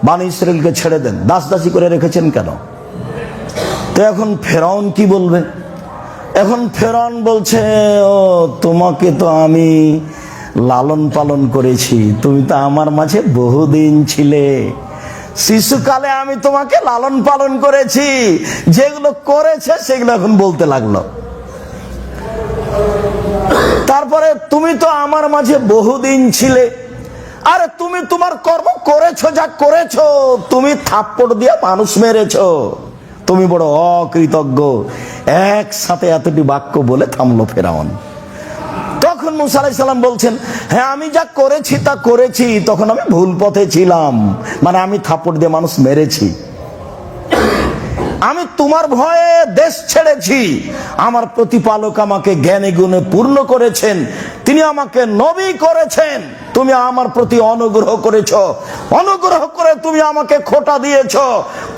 বনী ইসরাইলকে ছেড়ে দেন, দাসদাসী করে রেখেছেন কেন? তো এখন ফেরাউন কি বলবে? এখন ফেরাউন বলছে, ও তোমাকে তো আমি লালন পালন করেছি, তুমি তো আমার মাঝে বহুদিন ছিলে, শিশুকালে আমি তোমাকে লালন পালন করেছি, যেগুলো করেছে সেগুলো এখন বলতে লাগলো। তারপরে তুমি তো আমার মাঝে বহুদিন ছিলে, আরে তুমি তোমার কর্ম করেছো, যা করেছো, তুমি থাপ্পড় দিয়ে মানুষ মেরেছো, তুমি বড় অকৃতজ্ঞ। একসাথে এতটি বাক্য বলে থামলো ফেরাউন। তখন মুসা আলাইহিস সালাম বলছেন, হ্যাঁ আমি যা করেছি তা করেছি, তখন আমি ভুল পথে ছিলাম, মানে আমি থাপ্পড় দিয়ে মানুষ মেরেছি, আমি তোমার ভয়ে দেশ ছেড়েছি। আমার প্রতিপালক আমাকে জ্ঞানে গুণে পূর্ণ করেছেন, তিনি আমাকে নবী করেছেন, তুমি আমার প্রতি অনুগ্রহ করেছো, অনুগ্রহ করে তুমি আমাকে খোটা দিয়েছো,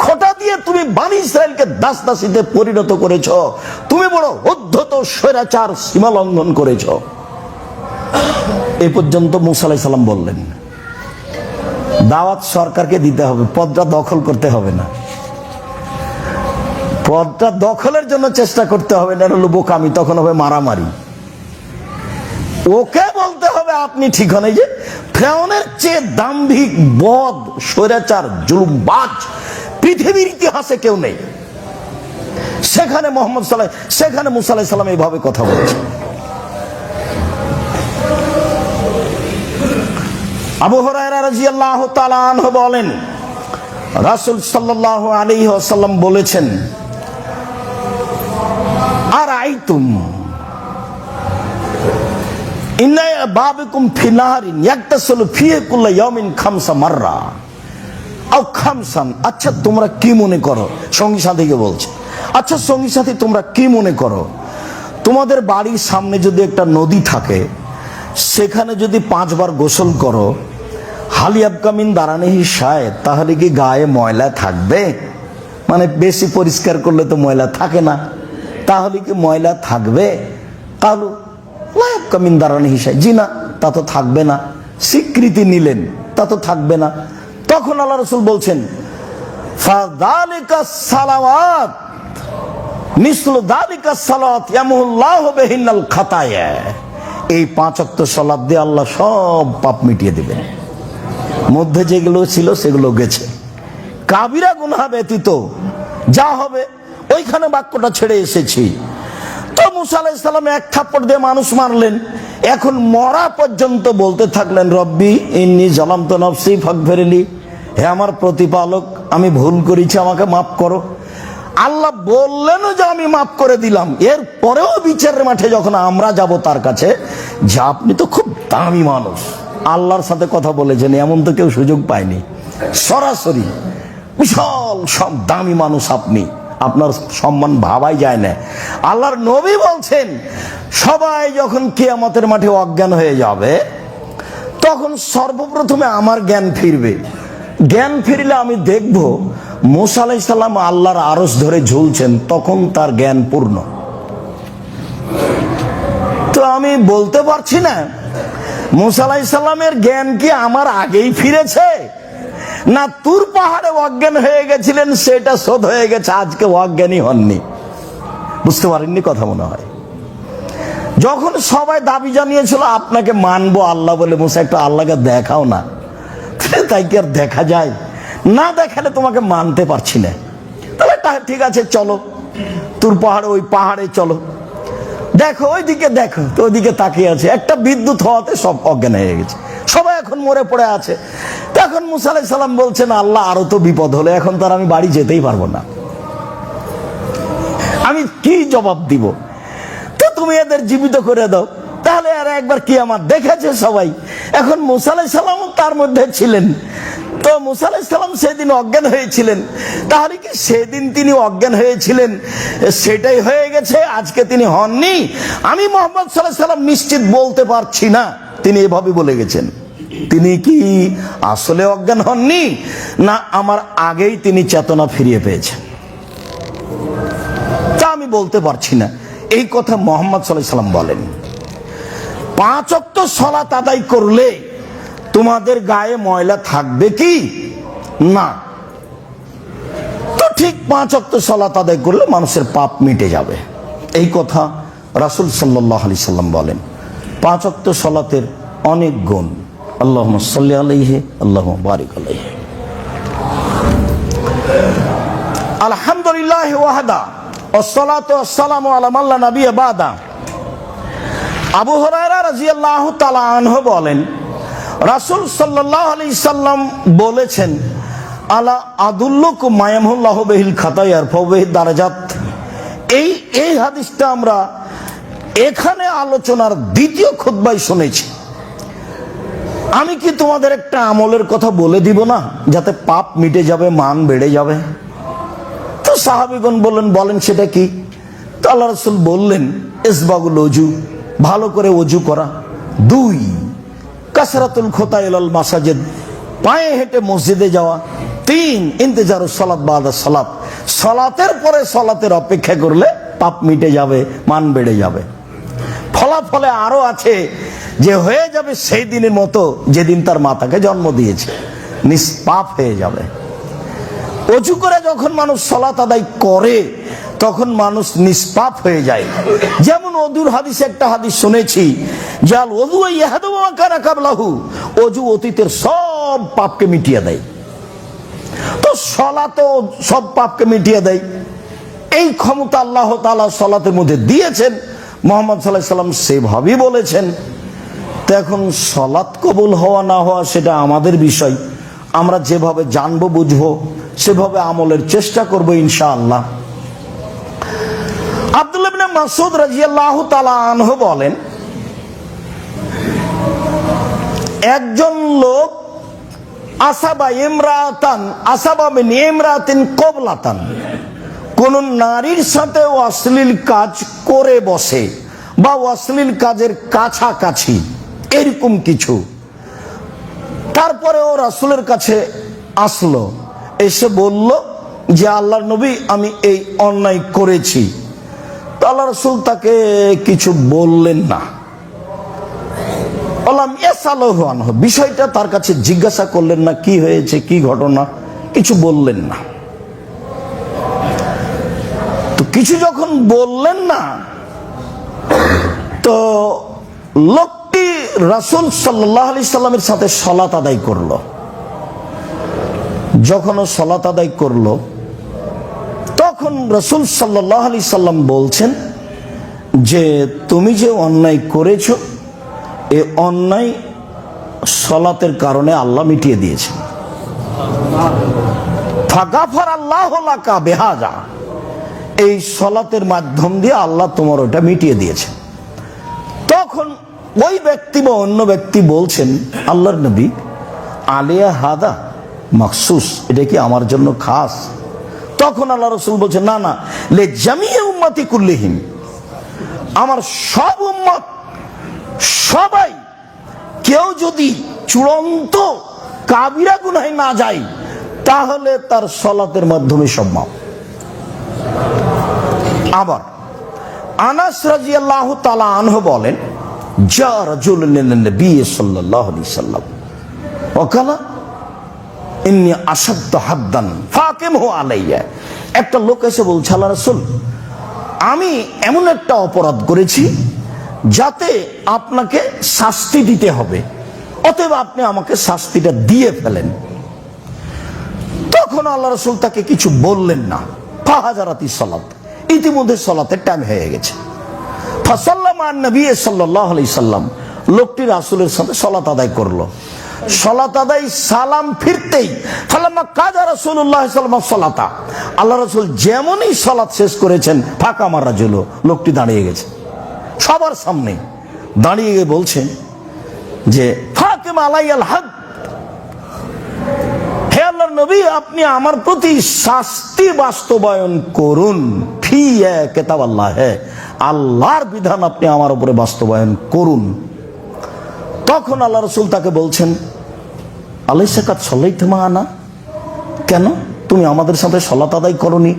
খোটা দিয়ে তুমি বনী ইসরাইলকে দাসদাসীতে পরিণত করেছো, তুমি বড় উদ্ধত স্বৈরাচার সীমা লঙ্ঘন করেছো। এই পর্যন্ত মুসা আলাইহিস সালাম বললেন। দাওয়াত সরকারকে দিতে হবে, পদটা দখল করতে হবে না, পদটা দখলের জন্য চেষ্টা করতে হবে না, হলো বোকামি, তখন হবে মারামারি। ওকে বলতে হবে আপনি ঠিক হন। এই যে ফেরাউনের চেয়ে দাম্ভিক, বদ, স্বৈরাচার, জুলুমবাজ পৃথিবীর ইতিহাসে কেউ নেই। সেখানে সেখানে মুসা আলাইহিস সালাম এইভাবে কথা বলছে। আবু হুরায়রা রাদিয়াল্লাহু তাআলা আনহু বলেন, রাসূল সাল্লাল্লাহু আলাইহি ওয়াসাল্লাম বলেছেন, আর আইতুম ইন্না বাবিকুম ফি নাহারিন ইয়াগতাসিলু ফিহি কুল্লা ইয়াউমিন খামসা মাররা আও খামসান। আচ্ছা তোমরা কি মনে করো, সঙ্গী সাথীকে বলছে, আচ্ছা সঙ্গী সাথী তোমরা কি মনে করো, তোমাদের বাড়ির সামনে যদি একটা নদী থাকে, সেখানে যদি 5 বার গোসল করো, হালিয়াবকামিন দারানিহি শায়, তাহলে কি গায়ে ময়লা থাকবে? মানে বেশি পরিষ্কার করলে তো ময়লা থাকে না, তাহলে কি ময়লা থাকবে? কালু লায়াবকামিন দারানিহি শায়, জি না, তা তো থাকবে না। স্বীকৃতি নিলেন, তা তো থাকবে না। তখন আল্লাহ রাসূল বলছেন, ফাযালিকা সালাওয়াত মিসলু যালিকা সালাত ইয়ামুল্লাহু বিহিনাল খাতায়া। এই 5 ওয়াক্ত সালাত দিয়ে আল্লাহ সব পাপ মিটিয়ে দিবেন, মধ্যে যেগুলো ছিল সেগুলো গেছে। কাবিরা গুনাহ ব্যতীত যা হবে, ওইখানে বাক্যটা ছেড়ে এসেছি। তো মুসা আলাইহিস সালাম এক থাপ্পড় দিয়ে মানুষ মারলেন, এখন মরা পর্যন্ত বলতে থাকলেন, রব্বি ইন্নী যালামতু নাফসি ফাগফিরলি, হে আমার প্রতিপালক আমি ভুল করেছি, আমাকে মাফ করো। আল্লাহ বললেন যে আমি মাফ করে দিলাম। এর পরেও বিচারের মাঠে যখন আমরা যাব তার কাছে, যে আপনি তো খুব দামি মানুষ, আল্লাহর সাথে কথা বলেছেন, এমন তো কেউ সুযোগ পায়নি, সরাসরি বিশাল সব দামি মানুষ আপনি, আপনার সম্মান ভাবাই যায় না। আল্লাহর নবী বলছেন, সবাই যখন কিয়ামতের মাঠে অজ্ঞান হয়ে যাবে, তখন সর্বপ্রথমে আমার জ্ঞান ফিরবে। জ্ঞান ফিরলে আমি দেখব মুসা আলাইহিস সালাম আল্লাহর আরশ ধরে ঝুলছেন, তখন তার জ্ঞান পূর্ণ। তো আমি বলতে পারছি না মুসা আলাইহিস সালামের জ্ঞান কি আমার আগেই ফিরেছে, না তুর পাহাড়ে অজ্ঞান হয়ে গেছিলেন সেটা শোধ হয়ে গেছে, আজকে অজ্ঞানী হননি? বুঝতে পারেননি কথা মনে হয়। যখন সবাই দাবি জানিয়েছিল আপনাকে মানবো আল্লাহ বলে, মুসা একটু আল্লাহকে দেখাও না, তাই কি আর দেখা যায়? না দেখালে তোমাকে মানতে পারছি না। তাহলে ঠিক আছে চলো তুর পাহাড়ে, ওই পাহাড়ে চলো, দেখো ওইদিকে, দেখো তো ওইদিকে তাকিয়ে আছে, একটা বিদ্যুৎ হওয়াতে সব অজ্ঞান হয়ে গেছে, সবাই এখন মরে পড়ে আছে। তখন মুসা আলাইহিস সালাম বলছেন, আল্লাহ আরো তো বিপদ হলো, এখন তো আর আমি বাড়ি যেতেই পারবো না, আমি কি জবাব দিব? তো তুমি এদের জীবিত করে দাও, তাহলে আর একবার কিয়ামত দেখেছে সবাই। এখন মুসা আলাইহিস সালাম তার মধ্যে ছিলেন, তো মুসা আলাইহিস সালাম সেদিন অজ্ঞান হয়েছিলেন, তাহলে কি সেদিন তিনি অজ্ঞান হয়েছিলেন সেটাই হয়ে গেছে, আজকে তিনি হননি? আমি মুহাম্মদ সাল্লাল্লাহু আলাইহি ওয়াসাল্লাম নিশ্চিত বলতে পারছি না তিনি এভাবে বলে গেছেন। তিনি কি আসলে অজ্ঞান হননি, না আমার আগেই তিনি চেতনা ফিরিয়ে পেয়েছেন? তা আমি বলতে পারছি না। এই কথা মুহাম্মদ সাল্লাল্লাহু আলাইহি ওয়াসাল্লাম বলেন। 5 ওয়াক্ত সালাত আদায় করলে তোমাদের গায়ে ময়লা থাকবে কি? না। তো ঠিক 5 ওয়াক্ত সালাত আদায় করলে মানুষের পাপ মিটে যাবে, এই কথা রাসূল সাল্লাল্লাহু আলাইহি সাল্লাম বলেন। 5 ওয়াক্ত সালাতের অনেক গুণ। আল্লাহুম্মা সাল্লি আলাইহি আল্লাহুম্মা বারিক আলাইহি। আলহামদুলিল্লাহ ওয়াহদা ওয়াসসালাতু ওয়াসসালামু আলা মান লা নাবিয়্যা বাদা। আবু হুরায়রা রাদিয়াল্লাহু তাআলা আনহু বলেন, রাসূল সাল্লাল্লাহু আলাইহি সাল্লাম বলেছেন, আলা আদুল্লুকুম মা ইয়ামহুল্লাহু বিহিল খাতায়া ইয়ারফাউ বিহি দারাজাত। এই হাদিসটা আমরা এখানে আলোচনার দ্বিতীয় খুতবায় শুনেছি। আমি কি তোমাদের একটা আমলের কথা বলে দিব না, যাতে পাপ মিটে যাবে, মান বেড়ে যাবে? তো সাহাবীগণ বলেন সেটা কি? তো আল্লাহ রাসূল বললেন, ইসবাগুল ওযু, ভালো করে ওযু করা। 2 কাসরাতুল খুতা ইলাল মাসাজিদ, পায়ে হেঁটে মসজিদে যাওয়া। 3 ইন্তেজারুস সালাত বাদা সালাত, সালাতের পরে সালাতের অপেক্ষা করলে পাপ মিটে যাবে, মান বেড়ে যাবে। ফলাফলে আরো আছে যে হয়ে যাবে সেই দিনের মতো যেদিন তার মাতাকে জন্ম দিয়েছে, নিষ্পাপ হয়ে যাবে। ওযু করে যখন মানুষ সালাত আদায় করে তখন মানুষ নিষ্পাপ হয়ে যায়। যেমন ওযুর হাদিসে একটা হাদিস শুনেছি, জাল ওযু ইয়াহদু ওয়া কানা কাবলাহু, ওযু অতীতের সব পাপকে মিটিয়ে দেয়। তো সালাতও সব পাপকে মিটিয়ে দেয়, এই ক্ষমতা আল্লাহ তাআলা সালাতের মধ্যে দিয়েছেন। মুহাম্মদ সাল্লাল্লাহু আলাইহি সাল্লাম সেভাবেই বলেছেন। তো এখন সালাত কবুল হওয়া না হওয়া সেটা আমাদের বিষয়, আমরা যেভাবে জানবো বুঝবো সেভাবে আমলের চেষ্টা করবো ইনশাআল্লাহ। আব্দুল্লাহ ইবনে মাসউদ রাদিয়াল্লাহু তাআলা আনহু বলেন, একজন লোক আসাবা মিন ইমরাতিন কবলাতান, কোন নারীর সাথে অশ্লীল কাজ করে বসে বা অশ্লীল কাজের কাছাকাছি এরকম কিছু। তারপরে ও রাসূলের কাছে আসলো, এসে বলল যে আল্লাহর নবী আমি এই অন্যায় করেছি। তো আল্লাহ রাসূল তাকে কিছু বললেন না, বিষয়টা তার কাছে জিজ্ঞাসা করলেন না, কি হয়েছে, কি ঘটনা, কিছু বললেন না। তো কিছু যখন বললেন না, তো লোকটি রাসূল সাল্লাল্লাহু আলাইহি সাল্লামের সাথে সালাত আদায় করলো। যখন ও সালাত আদায় করলো তখন রাসূল সাল্লাল্লাহু আলাইহি সাল্লাম বলছেন যে তুমি যে অন্যায় করেছো এই অন্যায় সালাতের কারণে আল্লাহ মিটিয়ে দিয়েছেন। ফাগাফারাল্লাহু লাকা বিহাযা, এই সালাতের মাধ্যম দিয়ে আল্লাহ তোমার ওটা মিটিয়ে দিয়েছেন। তখন ওই ব্যক্তি বা অন্য ব্যক্তি বলছেন, আল্লাহর নবী আলিয়া হাদা মাখসুস, এটা কি আমার জন্য খাস? তখন আল্লাহ রাসূল বলছেন, না না, লে জামিয়া উম্মতি কুল্লিহিম, আমার সব উম্মত, সবাই, কেউ যদি চূড়ান্ত কাবিরা গুনাহে না যায় তাহলে তার সালাতের মাধ্যমে সব মাফ। আবার আনাস রাদিয়াল্লাহু তাআলা আনহু বলেন জা রাজুলুন ইলান নবী সাল্লাল্লাহু আলাইহি ওয়াসাল্লাম ওয়াকালা ইন্নী আশাদ্দু হাদ্দান ফাকিমহু আলাইয়া। একটা লোক এসে বলছে, আল্লাহ রাসূল, আমি এমন একটা অপরাধ করেছি যাতে আপনাকে শাস্তি দিতে হবে, অতএব আপনি আমাকে শাস্তিটা দিয়ে ফেলেন। তখন আল্লাহ রাসূল তাকে কিছু বললেন না। ফাহাজারাতি সালাত, ইতিমধ্যে সালাতের টাইম হয়ে গেছে। ফাসাল্লামা নবী সাল্লাল্লাহু আলাইহি সাল্লাম, লোকটি রাসূলের সাথে সালাত আদায় করলো। সালাত আদায় সালাম ফিরতেই ফালাম্মা কাজা রাসূলুল্লাহ সাল্লাল্লাহু আলাইহি সাল্লাতা, আল্লাহ রাসূল যেমনই সালাত শেষ করেছেন, ফাঁকা মারা জল, লোকটি দাঁড়িয়ে গেছে সবার সামনে। দাঁড়িয়ে গিয়ে বলছেন যে ফাকিম আলাইয়াল হাদ, হে আল্লাহর নবী, আপনি আমার প্রতি শাস্তি বাস্তবায়ন করুন। ফি কিতাবাল্লাহ, আল্লাহর বিধান আপনি আমার উপরে বাস্তবায়ন করুন। তখন আল্লাহ রাসূল তাকে বলছেন, আলাইসা কাদ সাল্লাইতা মা'ানা, কেন তুমি আমাদের সাথে সালাত আদায় করনি?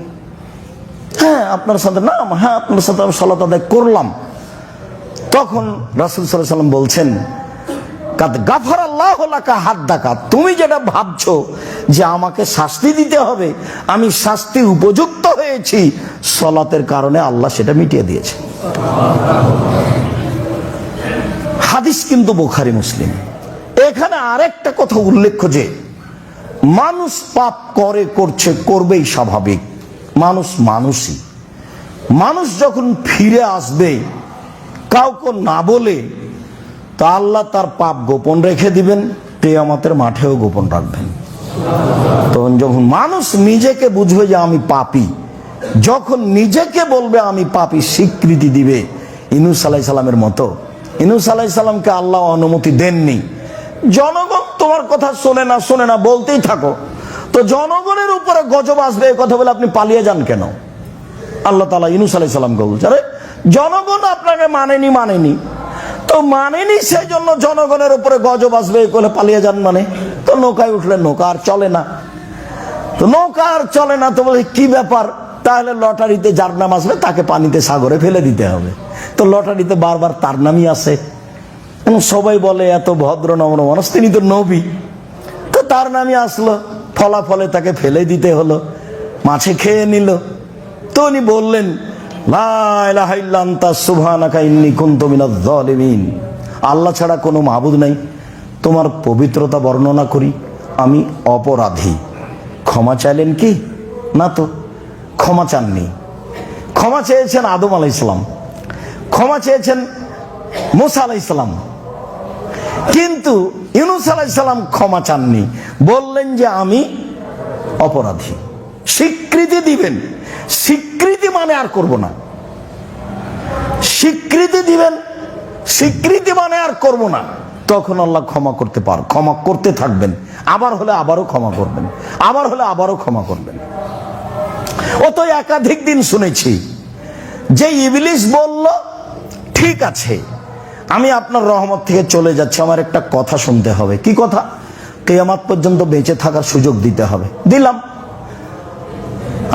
হ্যাঁ আপনার সাথে, না হ্যাঁ আপনার সাথে আমি সালাত আদায় করলাম। তখন রাসূল সাল্লাল্লাহু আলাইহি ওয়াসাল্লাম বলছেন, কাদ গাফারাল্লাহু লাকা হাদ্দাকা, তুমি যেটা ভাবছো যে আমাকে শাস্তি দিতে হবে, আমি শাস্তির উপযুক্ত হয়েছি, সালাতের কারণে আল্লাহ সেটা মিটিয়ে দিয়েছে। হাদিস কিন্তু বুখারী মুসলিম। এখানে আরেকটা কথা উল্লেখ্য যে মানুষ পাপ করছে, করবেই, স্বাভাবিক। মানুষই মানুষ যখন ফিরে আসবে কাউকে না বলে, তা আল্লাহ তার পাপ গোপন রেখে দিবেন, কিয়ামতের মাঠেও গোপন রাখবেন। তখন যখন মানুষ নিজেকে বুঝবে যে আমি পাপী, যখন নিজেকে বলবে আমি পাপী, স্বীকৃতি দিবে। ইউনূস আলাইহিস সালামের মতো, ইউনূস আলাইহিস সালামকে আল্লাহ অনুমতি দেননি। জনগণ তোমার কথা শোনে না বলতেই থাকো, তো জনগণের উপরে গজব আসবে, এই কথা বলে আপনি পালিয়ে যান কেন? আল্লাহ তাআলা ইউনূস আলাইহিস সালামকে বলছে, আরে জনগণ আপনাকে মানেনি, তো মানেনি, সেই জন্য জনগণের উপরে গজব আসবে, এই করে পালিয়ে যান মানে? তো নৌকায় উঠলেন, নৌকা আর চলে না। তো নৌকা আর চলে না, তো বলে কি ব্যাপার? তাহলে লটারিতে যার নাম আসবে তাকে পানিতে, সাগরে ফেলে দিতে হবে। তো লটারিতে বারবার তার নামই আসে, সবাই বলে এত ভদ্র নম্র মানুষ, তিনি তো নবী, তো তার নামই আসলো, ফলাফলে তাকে ফেলে দিতে হলো, মাছে খেয়ে নিল। তো উনি বললেন, লা ইলাহা ইল্লা আনতা সুবহানাকা ইন্নী কুনতু মিনাজ জালিমিন, আল্লাহ ছাড়া কোনো মাবুদ নাই, তোমার পবিত্রতা বর্ণনা করি, আমি অপরাধী। ক্ষমা চাইলেন কি? না তো, ক্ষমা চাননি। ক্ষমা চেয়েছেন আদম আলাইহিস সালাম, ক্ষমা চেয়েছেন মূসা আলাইহিস সালাম, কিন্তু ইউনূস আলাইহিস সালাম ক্ষমা চাননি, বললেন যে আমি অপরাধী। স্বীকৃতি দিবেন, স্বীকৃতি মানে আর করব না, স্বীকৃতি দিবেন, স্বীকৃতি মানে আর করব না। তখন আল্লাহ ক্ষমা করতে পার, ক্ষমা করতে থাকবেন, আবার হলে আবারও ক্ষমা করবেন, আবার হলে আবারও ক্ষমা করবেন। ও তো একাধিক দিন শুনেছি যে ইবলিস বলল, ঠিক আছে আমি আপনার রহমত থেকে চলে যাচ্ছি, আমার একটা কথা শুনতে হবে। কি কথা? কিয়ামত পর্যন্ত বেঁচে থাকার সুযোগ দিতে হবে। দিলাম।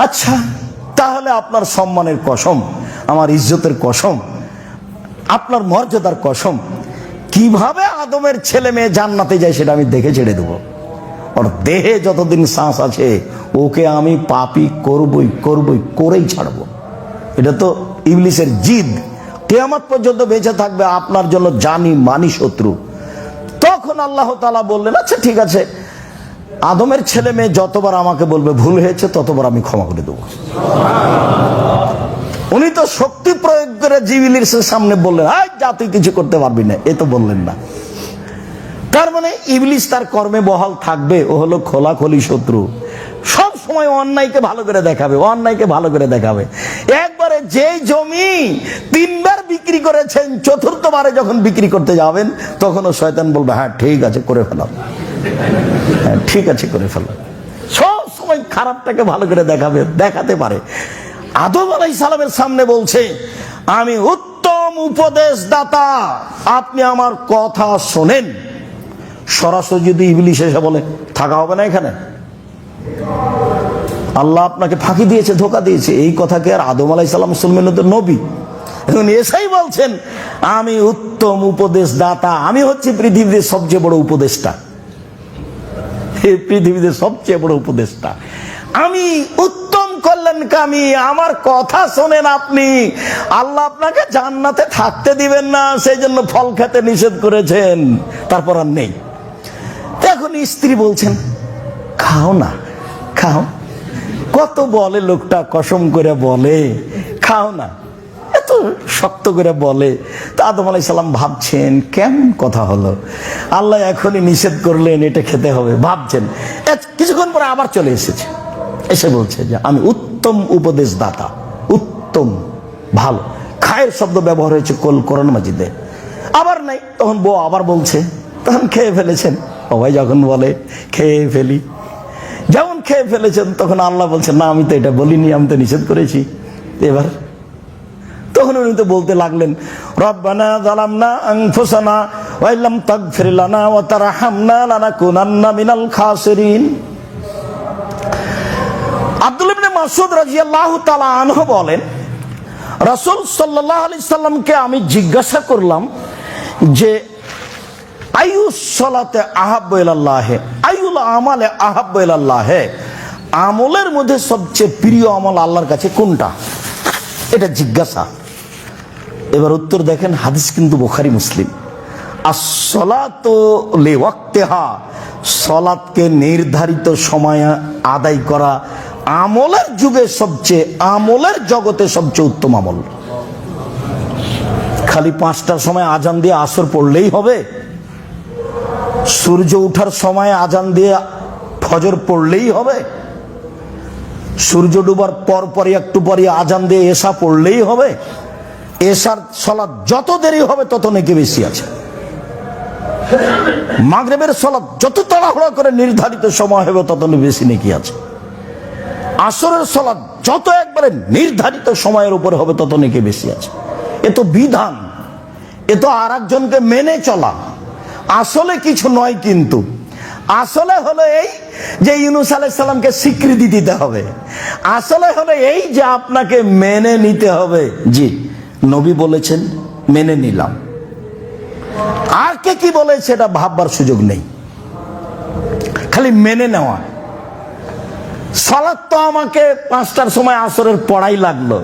আচ্ছা তাহলে আপনার সম্মানের কসম, আমার ইজ্জতের কসম, আপনার মর্যাদার কসম, কিভাবে আদমের ছেলে মেয়ে জান্নাতে যায় সেটা আমি দেখে ছেড়ে দেবো। ওর দেহে যতদিন শ্বাস আছে ওকে আমি পাপী করবই, করেই ছাড়বো। এটা তো ইবলিসের জিদ। কিয়ামত পর্যন্ত বেঁচে থাকবে, আপনার জন্য জানি মানি শত্রু। তখন আল্লাহ তাআলা বললেন, আচ্ছা ঠিক আছে, আদমের ছেলে মেয়ে যতবার আমাকে বলবে ভুল হয়েছে, ততবার আমি ক্ষমা করে দেবো। উনি তো শক্তি প্রয়োগ করে ইবলিসের সামনে বললেন, আয় যা, তুই কিছু করতে পারবি না, এ তো বললেন না। তার মানে ইবলিস তার কর্মে বহাল থাকবে, ও হলো খোলাখুলি শত্রু। সব সময় অন্যায়কে ভালো করে দেখাবে, অন্যায়কে ভালো করে দেখাবে। একবারে যে জমি 3 বার বিক্রি করেছেন, 4র্থবারে যখন বিক্রি করতে যাবেন তখন ও শয়তান বলবে, হ্যাঁ ঠিক আছে করে ফেলাম, হ্যাঁ ঠিক আছে করে ফেলাম। সব সময় খারাপটাকে ভালো করে দেখাবে, দেখাতে পারে। আদম আলাইহিস সালামের সামনে বলছে, আমি উত্তম উপদেশদাতা, আপনি আমার কথা শোনেন। সরাসরি যদি ইবলিস এসে বলে, থাকা হবে না এখানে, আল্লাহ আপনাকে ফাঁকি দিয়েছে, ধোকা দিয়েছে, এই কথাকে আর আদম আলাইহিস সালাম মুসলমানের তো নবী, এখন এসাই বলছেন আমি উত্তম উপদেশ দাতা, আমি হচ্ছি পৃথিবীতে সবচেয়ে বড় উপদেষ্টা, এই পৃথিবীতে সবচেয়ে বড় উপদেষ্টা, আমি উত্তম কল্যাণকামী, আমার কথা শোনেন আপনি। আল্লাহ আপনাকে জান্নাতে থাকতে দিবেন না, সেই জন্য ফল খেতে নিষেধ করেছেন, তারপর আর নেই। এখন স্ত্রী বলছেন খাও না, খাও। কত বলে লোকটা, কসম করে বলে খাও না, এত শক্ত করে বলে। তো আদম আলাইহিস সালাম ভাবছেন কেমন কথা হলো, আল্লাহ এখনই নিষেধ করলেন এটা খেতে হবে, ভাবছেন। কিছুক্ষণ পরে আবার চলে এসেছে, এসে বলছে যে আমি উত্তম উপদেশ দাতা, উত্তম ভালো, খায়ের শব্দ ব্যবহার হয়েছে কোরআন মাজিদে। আবার নাই, তখন বউ আবার বলছে, তখন খেয়ে ফেলেছেন। সবাই যখন বলে খেয়ে ফেলি, যেমন খেয়ে ফেলেছেন, তখন আল্লাহ বলছেন না আমি তো এটা বলিনি, আমি তো নিষেধ করেছি। এবার তখন উনি তো বলতে লাগলেন রব্বানা যালামনা আনফুসানা ওয়া ইল্লাম তাগফির লানা ওয়া তারহামনা লানাকুনান্না মিনাল খাসিরিন। আব্দুল্লাহ ইবনে মাসউদ রাদিয়াল্লাহু তাআলা আনহু বলেন রাসূল সাল্লাল্লাহু আলাইহি সাল্লামকে আমি জিজ্ঞাসা করলাম যে আইয়ুস সালাতে আহাব্বু ইলাল্লাহ, আইয়ুল আমালে আহাব্বু ইলাল্লাহ, আমলের মধ্যে সবচেয়ে প্রিয় আমল আল্লাহর কাছে কোনটা, এটা জিজ্ঞাসা। এবার উত্তর দেখেন, হাদিস কিন্তু বুখারী মুসলিম। as-salatu liwaqtiha, সালাতকে নির্ধারিত সময়ে আদায় করা আমলের যুগে সবচেয়ে, আমলের জগতে সবচেয়ে উত্তম আমল। খালি 5টার সময় আজান দিয়ে আসর পড়লেই হবে? সূর্য ওঠার সময় আজান দিয়ে ফজর পড়লেই হবে? সূর্য ডুবার পরপরই একটু পরে আজান দিয়ে এশা পড়লেই হবে? এশার সালাত যত দেরি হবে তত নেকি বেশি আছে। মাগরিবের সালাত যত তাড়াহুড়া করে নির্ধারিত সময় হবে তত বেশি নেকি আছে। আসরের সালাত যত একবারে নির্ধারিত সময়ের উপরে হবে তত নেকি বেশি আছে। এ তো বিধান, এ তো আর একজনকে মেনে চলা, আসলে কিছু নয়। কিন্তু আসলে হলো এই যে ইউনূস আলাইহিস সালামকে স্বীকৃতি দিতে হবে, আসলে হলো এই যে আপনাকে মেনে নিতে হবে। জি, নবী বলেছেন মেনে নিলাম, আর কে কি বলেছে এটা ভাববার সুযোগ নেই, খালি মেনে নেওয়া। সালাত তো আমাকে 5টার সময় আসরের পড়াই লাগলো,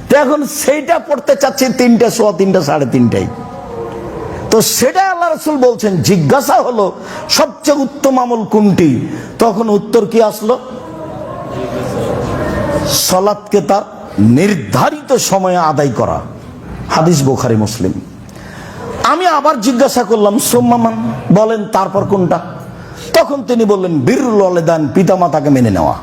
তো এখন সেইটা পড়তে চাচ্ছি 3টে, 3:15, 3:30। তো সেটা আল্লাহ রাসূল বলছেন, জিজ্ঞাসা হলো সবচেয়ে উত্তম আমল কোনটি, তখন উত্তর কি আসলো? সালাতকে তার নির্ধারিত সময়ে আদায় করা। হাদিস বুখারী মুসলিম। আমি আবার জিজ্ঞাসা করলাম সুম্মান, বলেন তারপর কোনটা? তখন তিনি বললেন বিরুল ওয়ালিদান, পিতামাতাকে মেনে নেওয়া।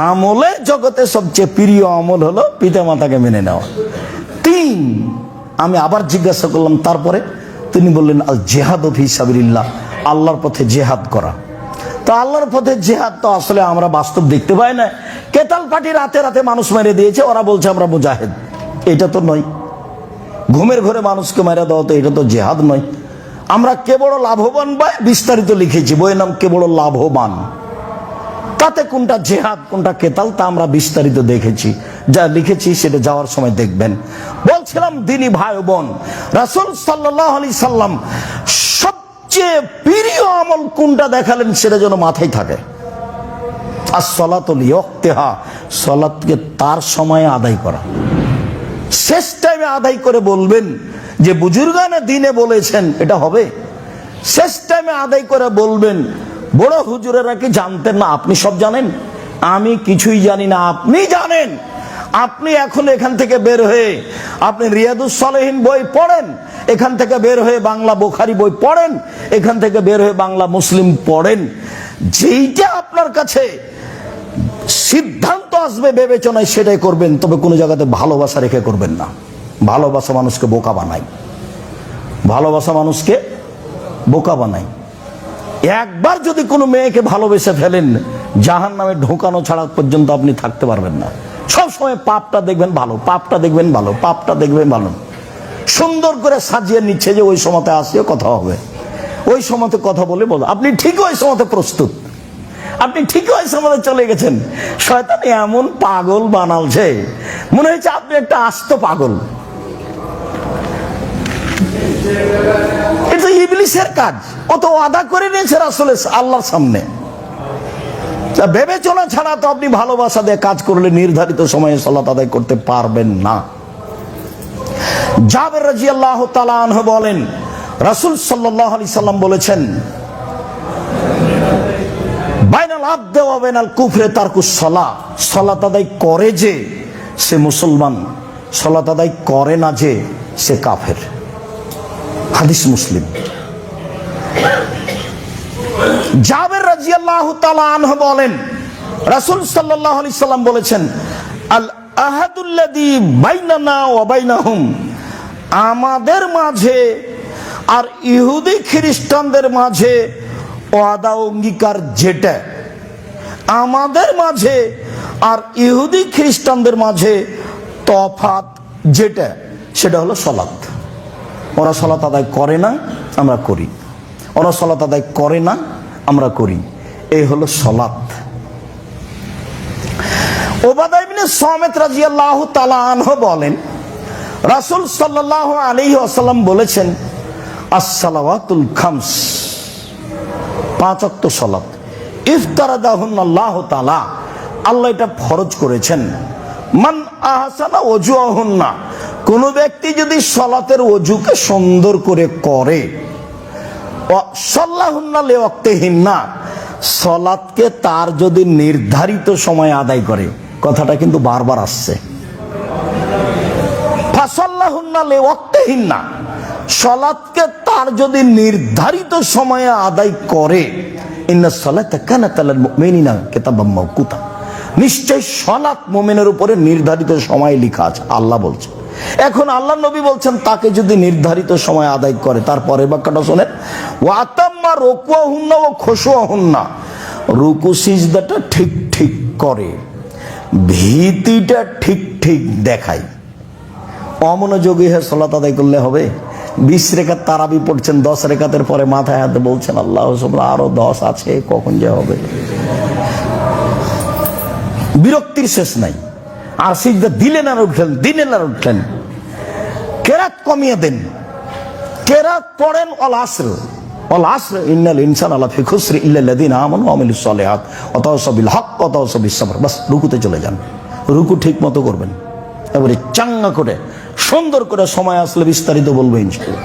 আমলের জগতে সবচেয়ে প্রিয় আমল হলো পিতামাতাকে মেনে নেওয়া। 3, আমি আবার জিজ্ঞাসা করলাম তারপরে? তিনি বললেন আল জিহাদু ফি সাবিলিল্লাহ, আল্লাহর পথে জিহাদ করা। তো আল্লাহর পথে জিহাদ তো আসলে আমরা বাস্তব দেখতে পাই না। কেতাল পার্টি রাতে রাতে মানুষ মেরে দিয়েছে, ওরা বলছে আমরা মুজাহিদ, এটা তো নয়। ঘুমের ঘরে মানুষকে মেরে দেওয়া, তো এটা তো জিহাদ নয়। আমরা কে বড় লাভবান ভাই বিস্তারিত লিখেছি, বইয়ের নাম কে বড় লাভবান। তাতে কোনটা জিহাদ কোনটা কেতাল তা আমরা বিস্তারিত দেখেছি, যা লিখেছি সেটা যাওয়ার সময় দেখবেন। বলছিলাম দিনী ভাই বোন, রাসূল সাল্লাল্লাহু আলাইহি সাল্লাম সবচেয়ে প্রিয় আমল কোনটা দেখালেন সেটা যেন মাথায় থাকে। as-salatu liwaqtiha, সালাতকে তার সময়ে আদায় করা। শেষ টাইমে আদায় করে বলবেন যে বুজুর্গানে দিনে বলেছেন, এটা হবে? শেষ টাইমে আদায় করে বলবেন বড় হুজুরেরা কি জানতেন না? আপনি সব জানেন, আমি কিছুই জানি না, আপনি জানেন। আপনি এখন এখান থেকে বের হয়ে আপনি রিয়াদুস সালেহিন বই পড়েন, এখান থেকে বের হয়ে বাংলা বুখারী বই পড়েন, এখান থেকে বের হয়ে বাংলা মুসলিম পড়েন। যেইটা আপনার কাছে সিদ্ধান্ত আসবে বিবেচনায় সেটাই করবেন, তবে কোনো জায়গাতে ভালোবাসা রেখে করবেন না। ভালোবাসা মানুষকে বোকা বানায়, ভালোবাসা মানুষকে বোকা বানায়। একবার যদি কোনো মেয়েকে ভালোবেসে ফেলেন, জাহান্নামে ঢোকানো ছাড়া পর্যন্ত আপনি থাকতে পারবেন না। সবসময় পাপটা দেখবেন ভালো, পাপটা দেখবেন ভালো, পাপটা দেখবেন ভালো। সুন্দর করে সাজিয়ে নিচ্ছে যে ওই সময়তে আসিও কথা হবে, ওই সময়তে কথা বলে বলো, আপনি ঠিক ওই সময়তে প্রস্তুত, আপনি ঠিক ওই সময়তে চলে গেছেন। শয়তান এমন পাগল বানালছে, মনে হয়েছে আপনি একটা আস্ত পাগল। এটা ইবলিসের কাজ। ও তো ওয়াদা করে নিয়েছে রাসূলের আল্লাহর সামনে। বিবেচনা ছাড়া তো আপনি ভালোবাসা দিয়ে কাজ করলে নির্ধারিত সময়ে সালাত আদায় করতে পারবেন না। জাবের রাদিয়াল্লাহু তাআলা আনহু বলেন, রাসূল সাল্লাল্লাহু আলাইহি সাল্লাম বলেছেন, বাইনাল আবদি ওয়া বাইনাল কুফরি তারকুস সালাহ, সালাত আদায় করে যে সে মুসলমান, সালাত আদায় করে না যে সে কাফের। হাদিস মুসলিম। জাবের রাদিয়াল্লাহু তাআলা আনহু বলেন, রাসূল সাল্লাল্লাহু আলাইহি সাল্লাম বলেছেন, আল আহাদুল্লাযী বাইনানা ওয়া বাইনাহুম, আমাদের মাঝে আর ইহুদি খ্রিস্টানদের মাঝে ওয়াদা অঙ্গীকার যেটা, আমাদের মাঝে আর ইহুদি খ্রিস্টানদের মাঝে তফাৎ যেটা, সেটা হলো সালাত। ওরা সালাত আদায় করে না, আমরা করি। ওরা সালাত আদায় করে না, আমরা করি। এই হলো সালাত। উবাদা ইবনে সামিত রাদিয়াল্লাহু তাআলা আনহু বলেন, রাসূল সাল্লাল্লাহু আলাইহি ওয়াসাল্লাম বলেছেন, আস-সালাওয়াতুল খামস, 5 ওয়াক্ত সালাত, ইফতারাদাহুন্নাল্লাহু তাআলা, আল্লাহ এটা ফরজ করেছেন। মান আহসানা ওযুহুন্না, কোন ব্যক্তি যদি সালাতের ওযুকে সুন্দর করে করে, সাল্লাহুন্না লিওয়াক্তিহিন্না, সালাতকে তার যদি নির্ধারিত সময়ে আদায় করে, কথাটা কিন্তু বারবার আসছে, ফাসাল্লাহুন্না লিওয়াক্তিহিন্না, সালাতকে তার যদি নির্ধারিত সময়ে আদায় করে, ইন্নাস সালাতা কানাত আলাল মুমিনিনা কিতাবাম মাওকুতা, নিশ্চয় সালাত মুমিনের উপরে নির্ধারিত সময় লেখা আছে, আল্লাহ বলছেন। এখন আল্লাহ নবী বলছেন তাকে যদি নির্ধারিত সময় আদায় করে, তারপরে বাক্যটা শোনেন, ওয়া আতাম্মা রুকুহুন্না ওয়া খুশুহুন্না, রুকু সিজদাটা ঠিক ঠিক করে, ভীতিটা ঠিক ঠিক দেখায়। অমনোযোগী হয়ে সালাত আদায় করলে হবে? 20 রেখাত তারাবি পড়ছেন, 10 রেখাতের পরে মাথায় হাতে বলছেন আল্লাহ সুবহান, আরো 10 আছে, কখন যে হবে। বিরক্তির শেষ নাই। আর সিজদা দিলেন আর উঠলেন, দিলেন আর উঠলেন। কেরাত কমিয়ে দেন, কেরাত পড়েন অল আসর, অল আসর ইন্নাল ইনসানা লাফি খুসর ইল্লাল্লাযিনা আমানু ওয়া আমিলুস সালিহাত ওয়া তাওয়াসাউ বিল হক ওয়া তাওয়াসাউ বিস sabr। বাস রুকুতে চলে যান, রুকু ঠিক মতো করবেন, এবারে চাঙ্গা করে সুন্দর করে, সময় আসলে বিস্তারিত বলবো ইনশাআল্লাহ।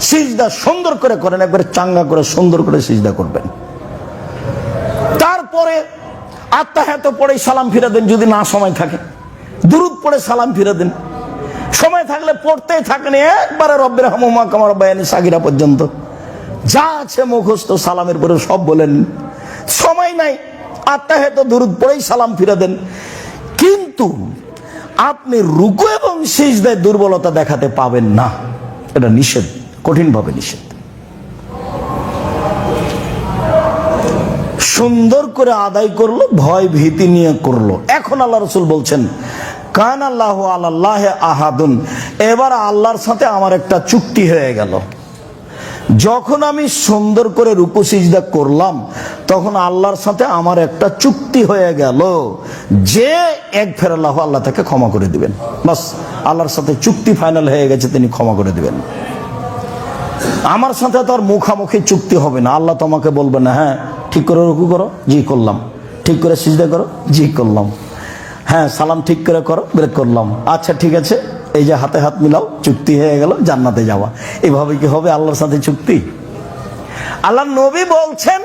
সিজদা সুন্দর করে করেন, একবারে চাঙ্গা করে সুন্দর করে সিজদা করবেন। তারপরে আত্তাহিয়াত পড়ে সালাম ফিরে দেন, যদি না সময় থাকে দুরূদ পড়ে সালাম ফিরে দেন, সময় থাকলে পড়তেই থাকেন একবারে রব্বির হামহুমা কামা রাব্বায়ানি সাগীরা পর্যন্ত, যা আছে মুখস্থ সালামের পরে সব বলেন। সময় নাই, আত্তাহিয়াত দুরূদ পড়েই সালাম ফিরে দেন। কিন্তু আপনি রুকু এবং সিজদায় দুর্বলতা দেখাতে পাবেন না, এটা নিষেধ, কঠিনভাবে নিষেধ। সুন্দর করে আদায় করলো, ভয় ভীতি নিয়ে করলো। এখন আল্লাহ রাসূল বলছেন, কান আল্লাহু আলাল্লাহি আহাদুন, এবার আল্লাহর সাথে আমার একটা চুক্তি হয়ে গেল। যখন আমি সুন্দর করে রুকু সিজদা করলাম, তখন আল্লাহর সাথে আমার একটা চুক্তি হয়ে গেল যে একফের আল্লাহ, আল্লাহ তাকে ক্ষমা করে দিবেন। বাস, আল্লাহর সাথে চুক্তি ফাইনাল হয়ে গেছে, তিনি ক্ষমা করে দিবেন। আমার সাথে তো আর মুখামুখি চুক্তি হবে না। আল্লাহ তোমাকে বলবে না, হ্যাঁ ঠিক করে রুকু করো, জি করলাম, ঠিক করে সিজদা করো, জি করলাম, হ্যাঁ সালাম ঠিক করে করো, ব্রেক করলাম, আচ্ছা ঠিক আছে, এই যে হাতে হাত মিলাও, চুক্তি হয়ে গেল, জান্নাতে যাওয়া। এভাবে কি হবে আল্লাহর সাথে চুক্তি? আল্লাহ নবী বলছেন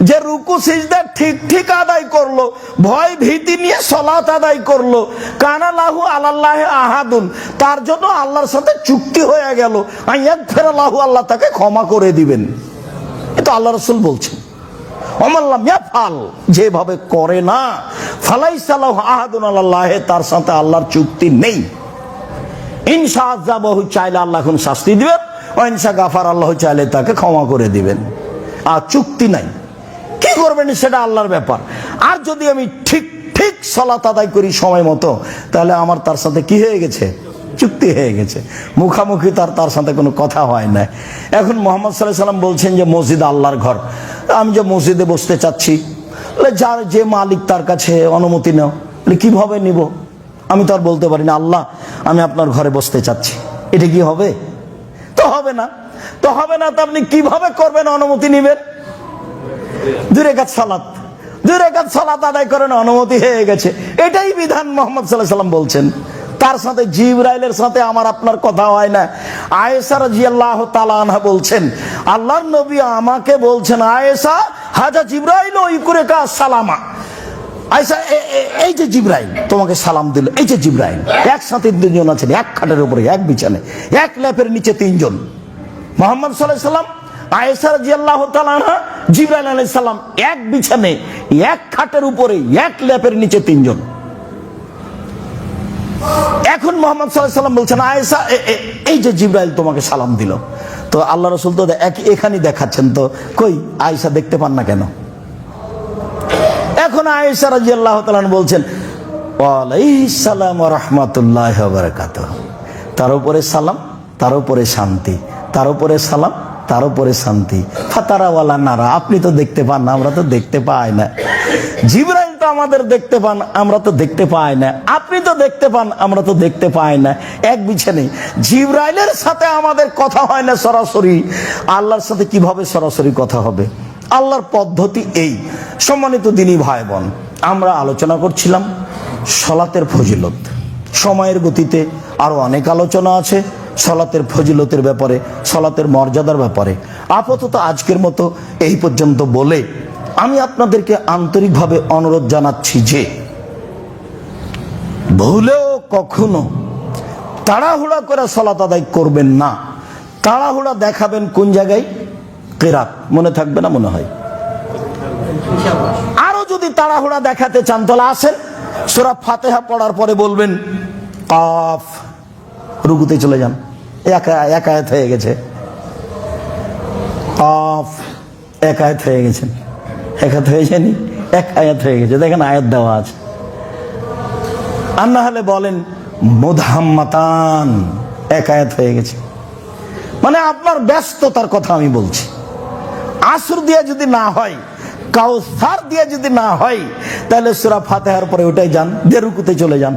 যে রুকু সিজদা ঠিক ঠিক আদায় করলো, ভয় ভীতি নিয়ে সালাত আদায় করলো, কানা লাহু আলাল্লাহি আহাদুন, তার জন্য আল্লাহর সাথে চুক্তি হয়ে গেল, আইয়াগফির লাহু, আল্লাহ তাকে ক্ষমা করে দিবেন। এটা আল্লাহ রাসূল বলছেন। ওমাল্লাম ইয়াফাল, যেভাবে করে না, ফালাইসা লাহু আহাদুন আলাল্লাহি, তার সাথে আল্লাহর চুক্তি নেই। ইনশা আযাবাহু, চাইলে আল্লাহ এখন শাস্তি দিবেন, ওয়া ইনশা গাফার, আল্লাহ চাইলে তাকে ক্ষমা করে দিবেন। আর চুক্তি নাই, কি করবেন সেটা আল্লাহর ব্যাপার। আর যদি আমি ঠিক ঠিক সালাত আদায় করি সময় মতো, তাহলে আমার তার সাথে কি হয়ে গেছে? চুক্তি হয়ে গেছে। মুখামুখি তার সাথে কোনো কথা হয় না। এখন মুহাম্মদ সাল্লাল্লাহু আলাইহি ওয়াসাল্লাম বলছেন যে মসজিদ আল্লাহর ঘর, আমি যে মসজিদে বসতে চাচ্ছি, যার যে মালিক তার কাছে অনুমতি নাও। কিভাবে নিব? আমি তো আর বলতে পারি না আল্লাহ আমি আপনার ঘরে বসতে চাচ্ছি, এটা কি হবে? তো হবে না। তো হবে না তো আপনি কিভাবে করবেন, অনুমতি নেবেন? 2 রাকাত সালাত, 2 রাকাত সালাত আদায় করেন, অনুমতি হয়ে গেছে। এটাই বিধান। মুহাম্মদ সাল্লাল্লাহু আলাইহি ওয়াসাল্লাম বলছেন, তার সাথে জিবরাইলের সাথে আমার আপনার কথা হয় না। আয়েশা রাদিয়াল্লাহু তাআলা আনহা বলছেন, আল্লাহর নবী আমাকে বলছেন, আয়েশা হাজা জিবরাইল ইকুরেকা সালামা। আয়েশা এই যে জিবরাইল তোমাকে সালাম দিল, এই যে জিবরাইল। একসাথে 2 জন আছেন, এক খাটের উপরে, এক বিছানে, এক লেপের নিচে 3 জন। মুহাম্মদ সাল্লাল্লাহু আলাইহি ওয়াসাল্লাম, আয়েশা রাদিয়াল্লাহু তাআলা আনহা, জিবরাইল আলাইহিস সালাম, এক বিছানে, এক খাটের উপরে, এক লেপের নিচে 3 জন। এখন মুহাম্মদ সাল্লাল্লাহু আলাইহি ওয়াসাল্লাম বলছেন, আয়েশা এই যে জিবরাইল তোমাকে সালাম দিল। তো আল্লাহ রাসূল তো এখানেই দেখাচ্ছেন, তো কই আয়েশা দেখতে পান না কেন? এখন আয়েশা রাদিয়াল্লাহু তাআলা বলছেন, ওয়া আলাইহিস সালাম ওয়া রাহমাতুল্লাহি ওয়া বারাকাতুহু। তার উপরে সালাম, তার উপরে শান্তি, তার উপরে সালাম, তার উপরে শান্তি। ফাতারা ওয়ালা নারা, আপনি তো দেখতে পান না, আমরা তো দেখতে পাই না। জিবরাইল তো আমাদের দেখতে পান, আমরা তো দেখতে পাই না। আপনি তো দেখতে পান, আমরা তো দেখতে পাই না। এক বিছানে জিবরাইলের সাথে আমাদের কথা হয় না সরাসরি, আল্লাহর সাথে কিভাবে সরাসরি কথা হবে? আল্লাহর পদ্ধতি এই। সম্মানিত দিনী ভাই বোন, আমরা আলোচনা করছিলাম সালাতের ফজিলত। সময়ের গতিতে আরো অনেক আলোচনা আছে সালাতের ফজিলতের ব্যাপারে, সালাতের মর্যাদার ব্যাপারে। আপাতত আজকের মতো এই পর্যন্ত বলে আমি আপনাদেরকে আন্তরিকভাবে অনুরোধ জানাচ্ছি যে ভুলেও কখনো তাড়াহুড়া করে সালাত আদায় করবেন না। তাড়াহুড়া দেখাবেন কোন জায়গায়? কিরাত। মনে থাকবে না মনে হয়? আরো যদি তাড়াহুড়া দেখাতে চান তাহলে আসেন, সূরা ফাতিহা পড়ার পরে বলবেন কাফ, রুকুতে চলে যান। এক আয়াত হয়ে গেছে। কাফ, এক আয়াত হয়ে গেছেন। এক আয়াত হয়ে যায়নি, এক আয়াত হয়ে গেছে। দেখেন আয়াত দেওয়া আছে। আর না হলে বলেন মুদহাম্মাতান, এক আয়াত হয়ে গেছে। মানে আপনার ব্যস্ততার কথা আমি বলছি। আসর দিয়ে যদি না হয়, কাউসার দিয়ে যদি না হয়, তাহলে সূরা ফাতিহার পরে ওটাই যান, দিয়ে রুকুতে চলে যান।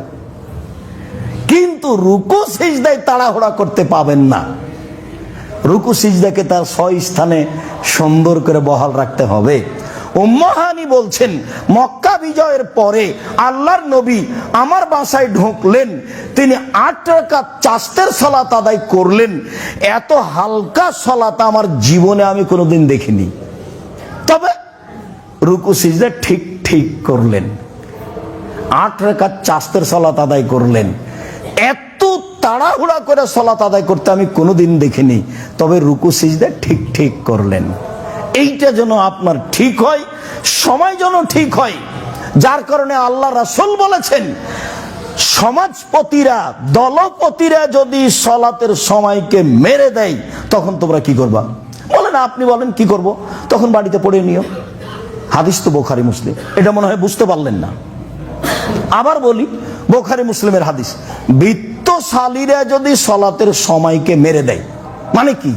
কিন্তু রুকু সিজদায় তাড়াহুড়া করতে পাবেন না। রুকু সিজদাকে তার 6 স্থানে সুন্দর করে বহাল রাখতে হবে। উম্মে হানি বলছেন, মক্কা বিজয়ের পরে আল্লাহর নবী আমার বাসায় ঢুকলেন, তিনি 8 রাকাত চাস্তের সালাত আদায় করলেন। এত হালকা সালাত আমার জীবনে আমি কোনোদিন দেখিনি। তবে রুকু সিজদা ঠিক ঠিক করলেন, 8 রাকাত চাস্তের সালাত আদায় করলেন। এত তাড়াহুড়া করে সালাত আদায় করতে আমি কোনোদিন দেখিনি। তবে রুকু সিজদা ঠিক ঠিক করলেন। এইটা যেন আপনার ঠিক হয়, সময় যেন ঠিক হয়। যার কারণে আল্লাহ রাসূল বলেছেন, সমাজপতিরা, দলপতিরা যদি সালাতের সময়কে মেরে দেয় তখন তোমরা কি করবা? বলেন, আপনি বলেন কি করব? তখন বাড়িতে পড়ে নিও। হাদিস তো বুখারী মুসলিম। এটা মনে হয় বুঝতে পারলেন না। আবার বলি, বুখারী মুসলিমের হাদিস। বিত্তশালীরা যদি সালাতের সময়কে মেরে দেয়, মানে কি?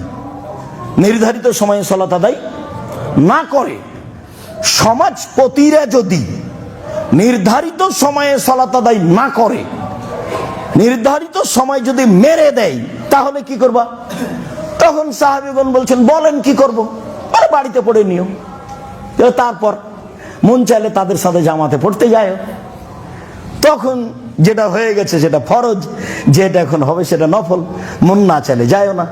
নির্ধারিত সময়ে সালাত আদায় না করে। সমাজপতিরা যদি নির্ধারিত সময়ে সালাত আদায় না করে, নির্ধারিত সময় যদি মেরে দেয়, তাহলে কি করবা? তখন সাহাবীগণ বলছেন, বলেন কি করব? আরে বাড়িতে পড়ে নিও। তারপর মন চাইলে তাদের সাথে জামাতে পড়তে যায়। তখন যেটা হয়ে গেছে সেটা ফরজ, যেটা এখন হবে সেটা নফল। মন না চাইলে যায়ও না।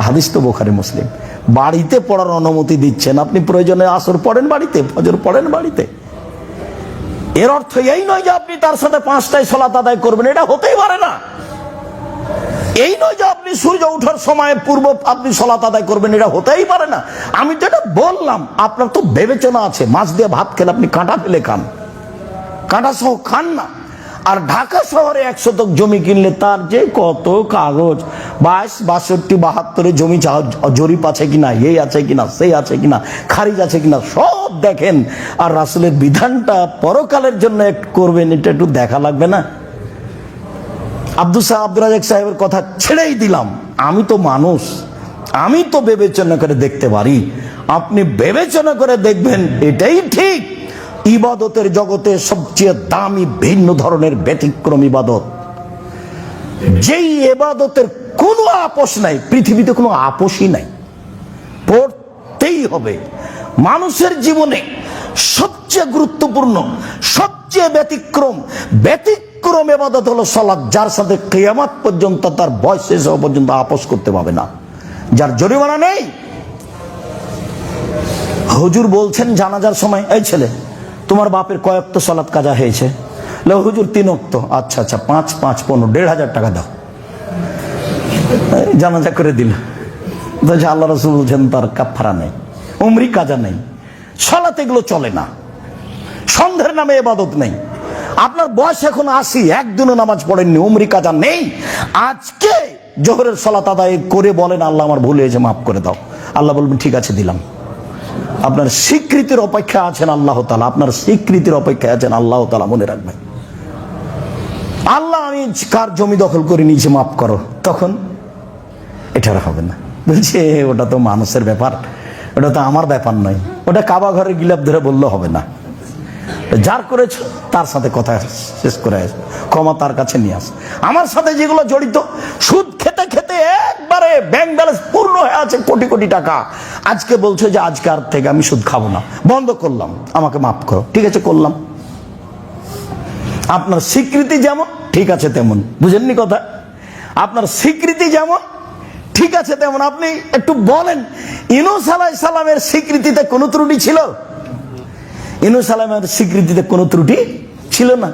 হাদিস তো বুখারী মুসলিম। বাড়িতে পড়ার অনুমতি দিচ্ছেন, আপনি প্রয়োজনে আসর পড়েন বাড়িতে, ফজর পড়েন বাড়িতে। এর অর্থ এই নয় যে আপনি তার সাথে 5টায় সালাত আদায় করবেন, এটা হতেই পারে না। এই নয় যে আপনি সূর্য ওঠার সময় পূর্ব আপনি সালাত আদায় করবেন, এটা হতেই পারে না। আমি যেটা বললাম, আপনার তো বিবেচনা আছে। মাছ দিয়ে ভাত খেলে আপনি কাঁটা ফেলে খান, কাঁটা সহ খান না। আর ঢাকা শহরে 1 শতক জমি কিনলে তার যে কত কাগজ, 22, 62, 72 জমি জরিপ আছে কিনা, এই আছে কিনা, সেই আছে কিনা, খারিজ আছে কিনা, সব দেখেন। আর রাসূলের বিধানটা পরকালের জন্য করবেন, এটা একটু দেখা লাগবে না? আব্দুল রাজ্জাক সাহেবের কথা ছেড়েই দিলাম। আমি তো মানুষ, আমি তো বিবেচনা করে দেখতে পারি। আপনি বিবেচনা করে দেখবেন, এটাই ঠিক। ইবাদতের জগতে সবচেয়ে দামি ভিন্ন ধরনের ব্যতিক্রম ইবাদত, যেই ইবাদতের কোনো আপোষ নাই, পৃথিবীতে কোনো আপোষই নাই, পড়তেই হবে। মানুষের জীবনে সবচেয়ে গুরুত্বপূর্ণ, সবচেয়ে ব্যতিক্রম ইবাদত হলো সালাত, যার সাথে কিয়ামত পর্যন্ত তার বয়স শেষ হওয়া পর্যন্ত আপোষ করতে পারবে না, যার জরিমানা নেই। হুজুর বলছেন জানাজার সময়, এই ছেলে তোমার বাপের কয় ওয়াক্ত সালাত কাজা হয়েছে? হুজুর 3 ওয়াক্ত। আচ্ছা আচ্ছা, 5 5 15 1,500 টাকা দাও। জানাজা করে দিল। আল্লাহ রাসূল বলছেন তার কাফারা নেই, উমরি কাজা নেই, সালাত এগুলো চলে না, সন্ধ্যের নামে ইবাদত নেই। আপনার বয়স এখন 80, একদিনও নামাজ পড়েননি, উমরি কাজা নেই, আজকে জোহরের সালাত আদায় করে বলেন আল্লাহ আমার ভুল হয়েছে, মাফ করে দাও। আল্লাহ বলবেন ঠিক আছে দিলাম। আপনার স্বীকৃতির অপেক্ষা আছেন আল্লাহ তাআলা, আপনার স্বীকৃতির অপেক্ষায় আছেন আল্লাহ তাআলা, মনে রাখবেন। আল্লাহ আমি কার জমি দখল করে নিয়েছি মাফ করো, তখন এটা হবে না। বলছে ওটা তো মানুষের ব্যাপার, ওটা তো আমার ব্যাপার নয়, ওটা কাবা ঘরে গিলাপ ধরে বললে হবে না। যার করেছ তার সাথে কথা শেষ করে আস, ক্ষমা তার কাছে নিয়ে আস। আমার সাথে যেগুলো জড়িত, সুদ খেতে খেতে একবারে ব্যাংক ব্যালেন্স পূর্ণ হয়ে আছে কোটি কোটি টাকা, আজকে বলছো যে আজকে আর থেকে আমি সুদ খাবো না, বন্ধ করলাম, আমাকে মাফ করো। ঠিক আছে করলাম। আপনার স্বীকৃতি যেমন ঠিক আছে তেমন, বুঝেননি কথা? আপনার স্বীকৃতি যেমন ঠিক আছে তেমন। আপনি একটু বলেন, ইউনূস আলাইহিস সালামের স্বীকৃতিতে কোনো ত্রুটি ছিল? ইউনূস আলাইহিস স্বীকৃতিতে কোনো ত্রুটি ছিল না।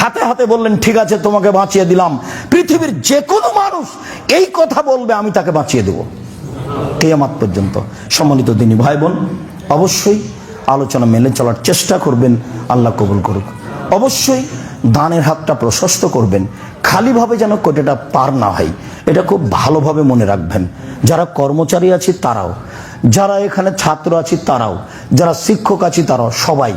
হাতে হাতে বললেন ঠিক আছে তোমাকে বাঁচিয়ে দিলাম। পৃথিবীর যে কোনো মানুষ এই কথা বলবে আমি তাকে বাঁচিয়ে দেব কিয়ামত পর্যন্ত। সম্মানিত দিনী ভাই বোন, অবশ্যই আলোচনা মেনে চলার চেষ্টা করবেন, আল্লাহ কবুল করুক। অবশ্যই দানের হাতটা প্রশস্ত করবেন, খালিভাবে যেন কোটাটা পার না হয়, এটা খুব ভালোভাবে মনে রাখবেন। যারা কর্মচারী আছি তারাও, যারা এখানে ছাত্র আছি তারাও, যারা শিক্ষক আছি তারাও, সবাই